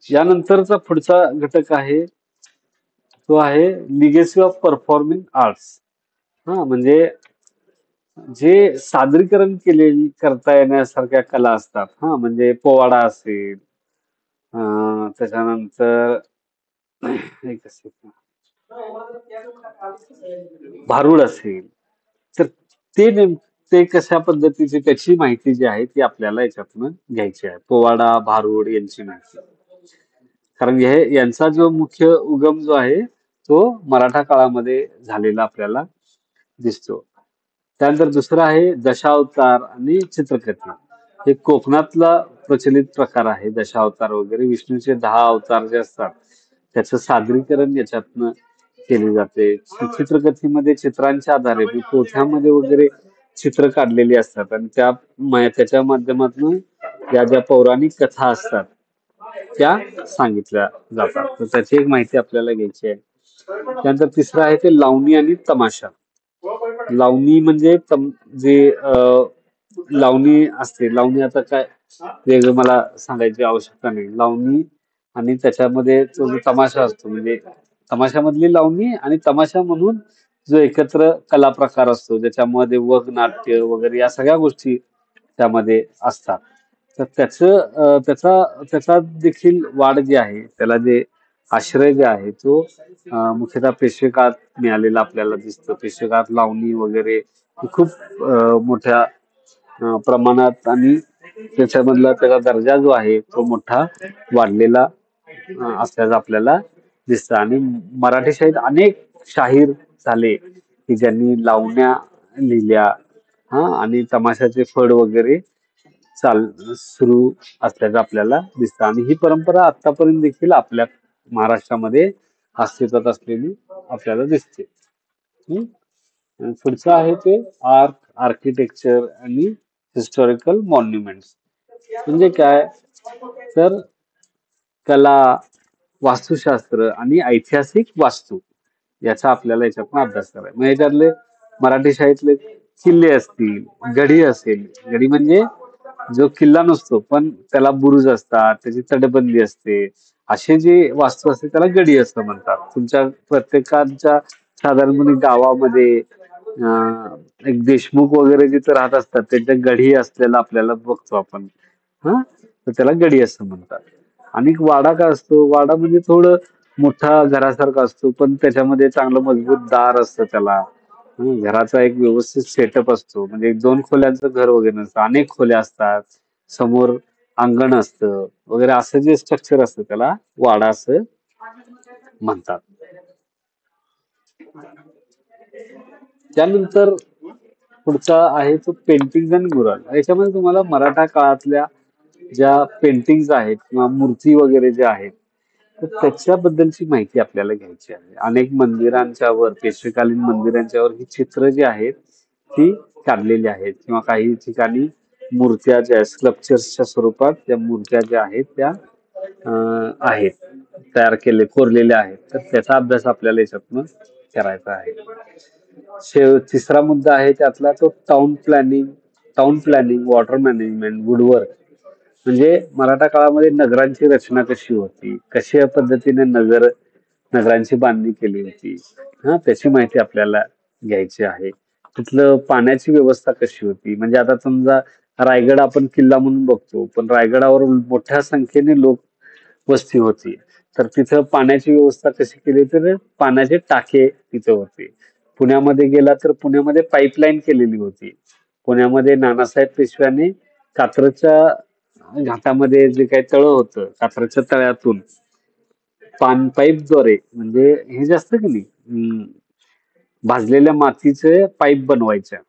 यानंतरचा पुढचा घटक आहे तो आहे लिगेसी ऑफ परफॉर्मिंग आर्ट्स. म्हणजे जे सादरीकरण करता येण्यासारख्या कला असतात. म्हणजे पोवाडा असेल, त्याच्यानंतर एक second, भारुड असेल, तर ते कशा पद्धतीची त्याची माहिती जी आहे ती आपल्याला याच्यातून घ्यायची आहे. पोवाडा, भारुड यांची माहिती. कारण यांचा जो मुख्य उगम जो आहे तो मराठा काळामध्ये झालेला आपल्याला दिसतो. त्यानंतर दुसरं आहे दशावतार आणि चित्रकथी. हे कोकणातला प्रचलित प्रकार आहे. दशावतार वगैरे विष्णूचे 10 अवतार जे असतात त्याचं सादरीकरण याच्यातनं केले जाते. चित्रकथीमध्ये चित्रांच्या आधारे पोथ्यामध्ये वगैरे चित्र काढलेली असतात आणि त्याच्या माध्यमातून ज्या पौराणिक कथा असतात त्या सांगितल्या जातात. तर त्याची एक माहिती आपल्याला घ्यायची आहे. त्यानंतर तिसरं आहे ते लावणी आणि तमाशा. लावणी म्हणजे जे लावणी असते, लावणी आता काय वेगळं मला सांगायची आवश्यकता नाही. लावणी आणि त्याच्यामध्ये तो जो तमाशा असतो म्हणजे तमाशामधली लावणी आणि तमाशा म्हणून जो एकत्र कला प्रकार असतो ज्याच्यामध्ये वग नाट्य वगैरे या सगळ्या गोष्टी त्यामध्ये असतात. तर त्याचा देखील वाढ जी आहे त्याला जे आश्रय जे आहे तो मुख्यतः पेशवे काळात मिळालेला आपल्याला दिसतो. पेशवे काळात लावणी वगैरे खूप मोठ्या प्रमाणात आणि त्याच्यामधला त्याचा दर्जा जो आहे तो मोठा वाढलेला असल्याचं आपल्याला दिसतं. आणि मराठी शाळेत अनेक शाहीर झाले की ज्यांनी लावण्या लिहिल्या आणि तमाशाचे फड वगैरे सुरू असल्याचं आपल्याला दिसतं. आणि ही परंपरा आतापर्यंत देखील आपल्या महाराष्ट्रामध्ये अस्तित्वात असलेली आपल्याला दिसते. पुढचं आहे ते आर्किटेक्चर आणि हिस्टॉरिकल मॉन्युमेंट्स. म्हणजे काय तर कला, वास्तुशास्त्र आणि ऐतिहासिक वास्तू याचा आपल्याला याच्यातून अभ्यास करायचा. म्हणजे याच्यातले मराठी शाळेतले किल्ले असतील, गढी असेल. गढी म्हणजे जो किल्ला नसतो पण त्याला बुरुज असतात, त्याची तटबंदी असते, असे जे वास्तू असते त्याला गडी असं म्हणतात. तुमच्या प्रत्येकाच्या साधारणपणे गावामध्ये एक देशमुख वगैरे जिथे राहत असतात त्यांच्या गढी असलेला आपल्याला बघतो आपण. तर त्याला गडी असं म्हणतात. आणि वाडा काय असतो, वाडा म्हणजे थोडं मोठा घरासारखा असतो पण त्याच्यामध्ये चांगलं मजबूत दार असतं त्याला. घराचा एक व्यवस्थित सेटअप असतो. म्हणजे 2 खोल्यांचं घर वगैरे नसतं, अनेक खोल्या असतात, समोर अंगण असतं वगैरे असं जे स्ट्रक्चर असतं त्याला वाडा असं म्हणतात. त्यानंतर पुढचा आहे तो पेंटिंग आणि म्युरल. याच्यामध्ये तुम्हाला मराठा काळातल्या ज्या पेंटिंग्स आहेत किंवा मूर्ती वगैरे ज्या आहेत तर त्याच्याबद्दलची माहिती आपल्याला घ्यायची आहे. अनेक मंदिरांच्यावर, पेशवेकालीन मंदिरांच्यावर ही चित्र जी आहेत ती काढलेली आहेत किंवा काही ठिकाणी मूर्त्या ज्या स्कल्पचर्सच्या स्वरूपात त्या मूर्त्या ज्या आहेत त्या आहेत तयार कोरलेल्या आहेत. तर त्याचा अभ्यास आपल्याला याच्यातून करायचा आहे. तिसरा मुद्दा आहे त्यातला तो town planning, water management, woodwork. म्हणजे मराठा काळामध्ये नगरांची रचना कशी होती, कशा पद्धतीने नगर नगरांची बांधणी केली होती. त्याची माहिती आपल्याला घ्यायची आहे. तिथलं पाण्याची व्यवस्था कशी होती, म्हणजे आता समजा रायगड आपण किल्ला म्हणून बघतो, पण रायगडावर मोठ्या संख्येने लोक वस्ती होती. तर तिथं पाण्याची व्यवस्था कशी केली, तर पाण्याचे टाके तिथे होते. पुण्यामध्ये गेला तर पुण्यामध्ये पाईपलाईन केलेली होती. पुण्यामध्ये नानासाहेब पेशव्याने कात्रजच्या घाटामध्ये जे काही तळं होतं, कात्रजच्या तळ्यातून पाईपद्वारे, म्हणजे हे जे असतं की नाही, भाजलेल्या मातीचे पाईप बनवायच्या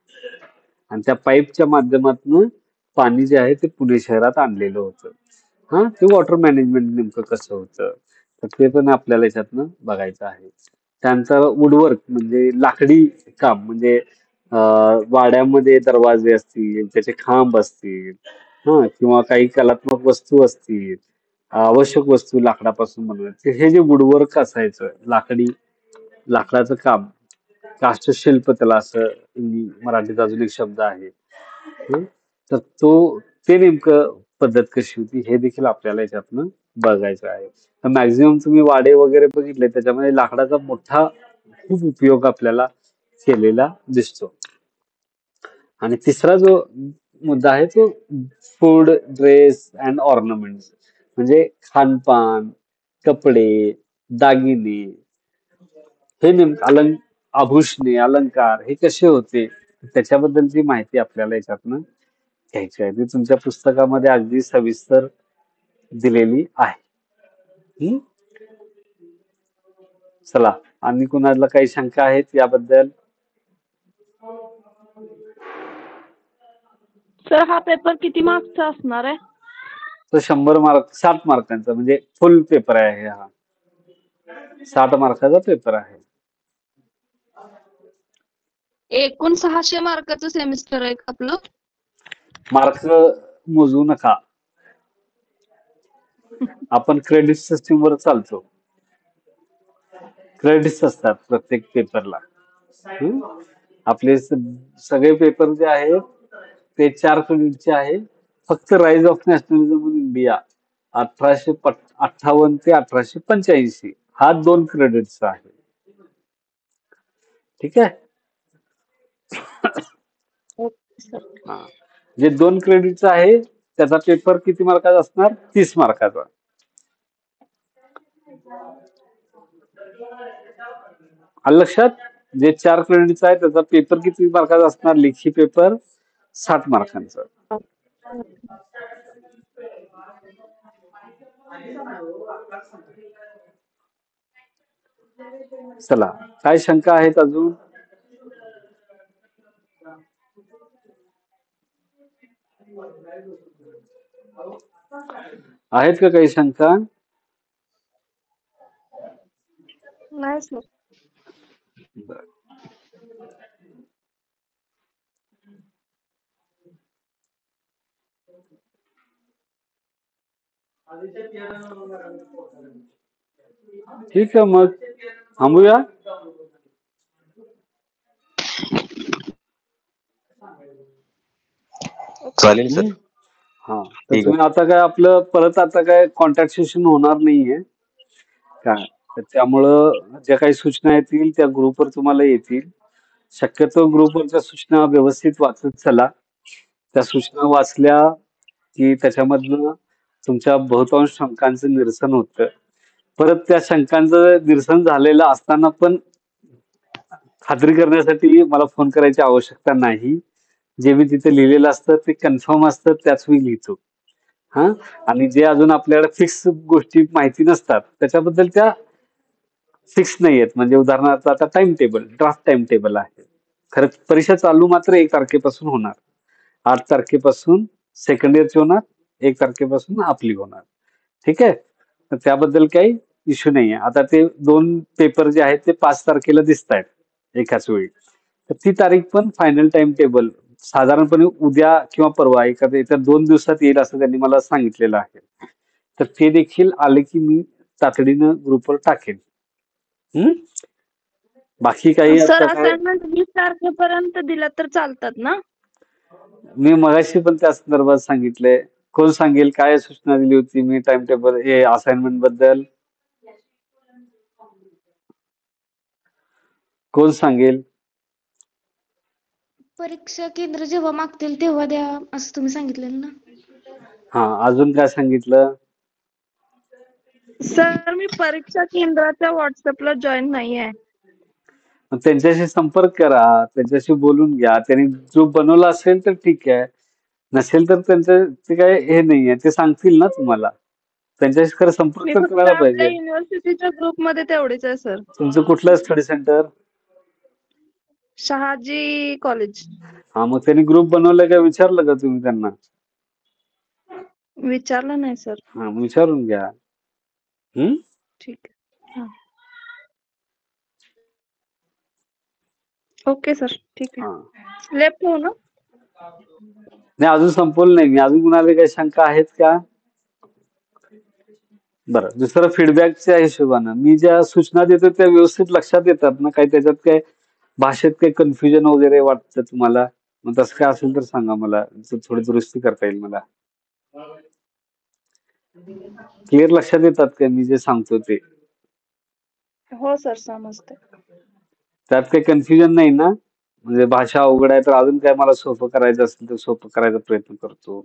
आणि त्या पाईपच्या माध्यमातून पाणी जे आहे ते पुणे शहरात आणलेलं होतं. ते वॉटर मॅनेजमेंट नेमकं कसं होतं, तर ते पण आपल्याला याच्यातनं बघायचं आहे. त्यानंतर वुडवर्क म्हणजे लाकडी काम, म्हणजे वाड्यामध्ये दरवाजे असतील, त्याचे खांब असतील, किंवा काही कलात्मक वस्तू असतील, आवश्यक वस्तू लाकडापासून बनवायचे, हे जे वुडवर्क असायचं, लाकडाचं काम, काष्ठशिल्प त्याला असं मराठीत अजून एक शब्द आहे. तर ते नेमकं पद्धत कशी होती हे देखील आपल्याला याच्यातनं बघायचं आहे. तर मॅक्झिमम तुम्ही वाडे वगैरे बघितले, त्याच्यामध्ये लाकडाचा मोठा खूप उपयोग आपल्याला केलेला दिसतो. आणि तिसरा जो मुद्दा आहे तो फूड, ड्रेस अँड ऑर्नामेंट्स, म्हणजे खानपान, कपडे, दागिने, हे नेमकं आभूषणे, अलंकार हे कसे होते, त्याच्याबद्दलची माहिती आपल्याला याच्यातनं घ्यायची आहे. ती तुमच्या पुस्तकामध्ये अगदी सविस्तर दिलेली आहे. चला, आणि कुणाला काही शंका आहेत याबद्दल? सर हा पेपर किती मार्क्सचा असणार आहे? तो 100 मार्क, 60 मार्कांचा, म्हणजे फुल पेपर आहे हा. 60 मार्काचा पेपर आहे. एकूण 600 मार्काचं सेमिस्टर आहे का आपलं? मार्क्स मोजू नका, आपण क्रेडिट सिस्टीम वर चालतो. क्रेडिट्स असतात प्रत्येक पेपरला. आपले सगळे पेपर जे आहेत ते 4 क्रेडिटचे आहे. फक्त rise of nationalism in India 1858 ते 1885 हा 2 क्रेडिटचा आहे. ठीक आहे. जे 2 क्रेडिटचा आहे त्याचा पेपर किती मार्काचा असणार? 30 मार्काचा. आलं लक्षात? जे 4 क्रेडिटचा आहे त्याचा पेपर किती मार्काचा असणार? लेखी पेपर 60 मार्कांचा. चला, काय शंका आहेत अजून? आहेत का काही शंका? नाही सर. ठीक आहे, मग थांबूया. चालेल सर. तर तुम्ही आता काय आपलं परत आता काय कॉन्टॅक्ट सेशन होणार नाहीये काय, तर त्यामुळं ज्या काही सूचना येतील त्या ग्रुपवर तुम्हाला येतील. शक्यतो ग्रुपवरच्या सूचना व्यवस्थित वाचत चला. त्या सूचना वाचल्या की त्याच्यामधनं तुमच्या बहुतांश शंकांचं निरसन होतं. परत त्या शंकांचं निरसन झालेलं असताना पण खात्री करण्यासाठी मला फोन करायची आवश्यकता नाही. जे मी तिथे लिहिलेलं असतं ते कन्फर्म असतं, त्याच मी लिहितो. आणि जे अजून आपल्याला फिक्स गोष्टी माहिती नसतात त्याच्याबद्दल त्या फिक्स नाही आहेत. म्हणजे उदाहरणार्थ आता time table, draft time table आहे. खरं परीक्षा चालू मात्र 1 तारखेपासून होणार. 8 तारखेपासून सेकंड इयरची होणार, 1 तारखेपासून आपली होणार. ठीक आहे. तर त्याबद्दल काही इश्यू नाहीये. आता ते 2 पेपर जे आहेत ते 5 तारखेला दिसत आहेत एकाच वेळी. तर ती तारीख पण फायनल टाइम टेबल साधारणपणे उद्या किंवा परवा एखाद्या 2 दिवसात येईल असं त्यांनी मला सांगितलेलं आहे. तर ते देखील आले की मी तातडीनं ग्रुपवर टाकेन. बाकी काही सर आता काय, असाइनमेंट 20 तारखेपर्यंत दिला तर चालतात ना? मी मगाशी पण त्या संदर्भात सांगितलंय. कोण सांगेल काय सूचना दिली होती मी टाइम टेबल हे असाइनमेंट बद्दल? कोण सांगेल? परीक्षा केंद्र जेव्हा मागतील तेव्हा द्या असं तुम्ही सांगितलेलं ना. हा, अजून काय सांगितलं? सर मी परीक्षा केंद्राच्या व्हॉट्सअपला जॉईन नाहीये. मग त्यांच्याशी संपर्क करा, त्यांच्याशी बोलून घ्या. त्यांनी जो बनवला असेल तर ठीक आहे, नसेल तर त्यांचं ते काय हे नाहीये, ते सांगतील ना तुम्हाला. त्यांच्याशी खरं संपर्क मी तर फक्त करायला आपल्या पाहिजे. युनिव्हर्सिटीच्या ग्रुपमध्ये तेवढीच आहे सर. तुमचं कुठलं स्टडी सेंटर? शहाजी कॉलेज. हा, मग त्यांनी ग्रुप बनवलाय का विचारलं का तुम्ही त्यांना? विचारलं नाही सर. हा, मग विचारून घ्या. ठीक आहे. ओके सर, ठीक हा. आहे. लेफ्ट हो ना? नाही, अजून संपवलं नाही मी. अजून कुणाला काही शंका आहेत का? बरं, दुसरं फीडबॅकच्या हिशोबानं मी ज्या सूचना देतो त्या व्यवस्थित लक्षात येतात ना? काही त्याच्यात काय भाषेत काही कन्फ्युजन वगैरे वाटतं तुम्हाला? मग तसं काय असेल तर सांगा मला, थोडी दुरुस्ती करता येईल मला. क्लिअर लक्षात येतात का मी जे सांगतो ते? हो सर, समजते. त्यात काही कन्फ्युजन नाही ना? म्हणजे भाषा अवघड आहे तर अजून काय मला सोपं करायचं असेल तर सोपं करायचा प्रयत्न करतो.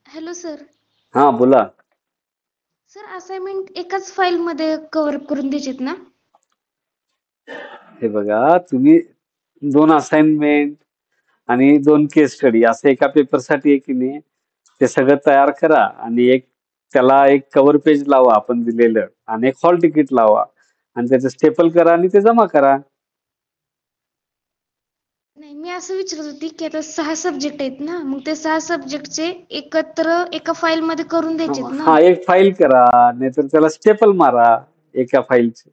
Hello sir. हा, बोला. सर असाइनमेंट एकाच फाईल मध्ये कव्हर करून द्यायचेत ना? हे बघा, तुम्ही 2 असाइनमेंट आणि 2 केस स्टडी असं एका पेपरसाठी आहे की नाही, ते सगळं तयार करा आणि त्याला एक कव्हर पेज लावा आपण दिलेलं, आणि एक हॉल तिकीट लावा आणि त्याचं स्टेपल करा आणि ते जमा करा. नाही, मी असं विचारत होती की आता 6 सब्जेक्ट आहेत ना, मग ते 6 सब्जेक्टचे एकत्र एका फाईल मध्ये करून द्यायचेत ना. हा, एक फाईल करा, नाहीतर त्याला स्टेपल मारा एका फाईलचे.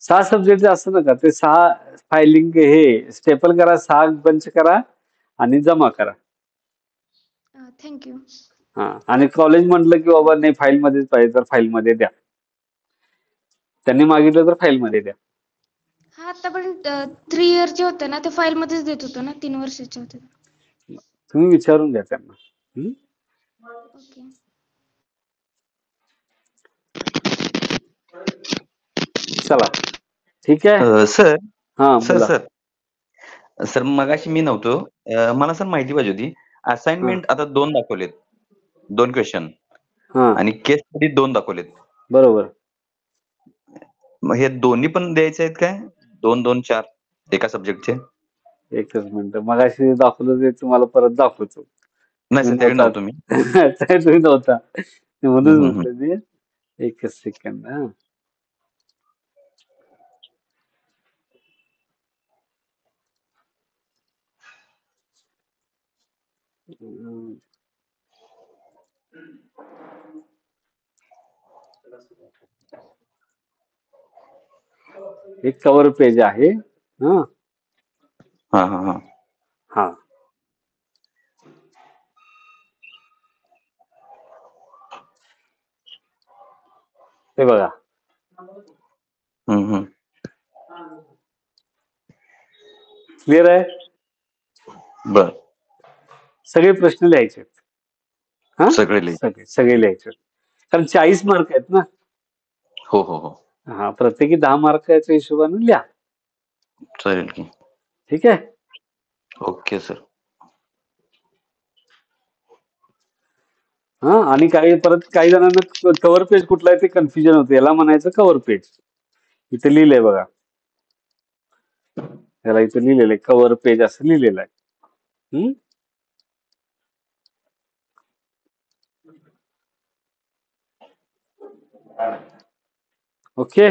6 सब्जेक्ट असं नका, ते 6 फायलिंग हे स्टेपल करा, 6 बंच करा आणि जमा करा. थँक्यू. हा, आणि कॉलेज म्हटलं की बाबा नाही फाईल मध्येच पाहिजे तर फाईल मध्ये द्या. त्यांनी मागितलं तर फाईल मध्ये द्या. हा, आतापर्यंत 3 इयरचे होते ना, ते फाईल मध्येच देत होतो ना, 3 वर्षाचे होते. तुम्ही विचारून घ्या त्यांना. ओके. चला, ठीक आहे. सर हा, सर बोला. सर सर मगाशी मी नव्हतो. मला सर माहिती पाहिजे होती. असाइनमेंट आता 2 दाखवलेत, 2 क्वेश्चन हा, आणि केस स्टडी 2 दाखवलेत. बरोबर. मग हे दोन्ही पण द्यायचे आहेत काय? 2-2, 4 एका सब्जेक्टचे? एकच मिनिट, मगाशी दाखवलं ते तुम्हाला परत दाखवतो. नाही सर, तुम्ही त्यावेळी नव्हता. नव्हतो मी. तुम्ही नव्हता, म्हणूनच हं, हं, हं. म्हटलं मी. एकच सेकंद. हा, एक कव्हर पेज आहे. हा हां, हां, हां. हा, हे बघा. हं, हं. क्लिअर आहे? बरं. सगळे प्रश्न लिहायचे. हा, सगळे लिहि. सगळे लिहायचे, कारण 40 मार्क आहेत ना. हो, हो, हो. हा, प्रत्येकी 10 मार्काच्या हिशोबाने लिहा. चालेल की. ठीक आहे. Okay sir. हा, आणि काही जणांना कव्हर पेज कुठला आहे ते कन्फ्युजन होते. याला म्हणायचं कव्हर पेज. इथे लिहिलंय बघा, याला इथे लिहिलेलं आहे कव्हर पेज असं लिहिलेलं आहे. ओके.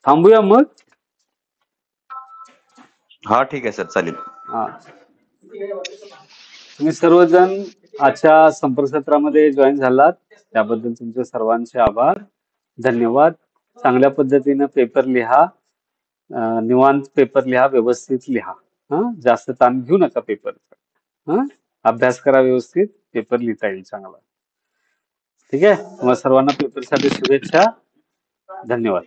थांबूया मग. हा, ठीक आहे सर, चालेल. हा, तुम्ही सर्वजण आजच्या संपर्क सत्रामध्ये जॉईन झालात त्याबद्दल तुमचे सर्वांचे आभार, धन्यवाद. चांगल्या पद्धतीनं पेपर लिहा, निवांत पेपर लिहा, व्यवस्थित लिहा. जास्त ताण घेऊ नका पेपरचा. अभ्यास करा व्यवस्थित, पेपर लिहिता येईल चांगला. ठीक आहे. तुम्हाला सर्वांना पेपरसाठी शुभेच्छा. धन्यवाद.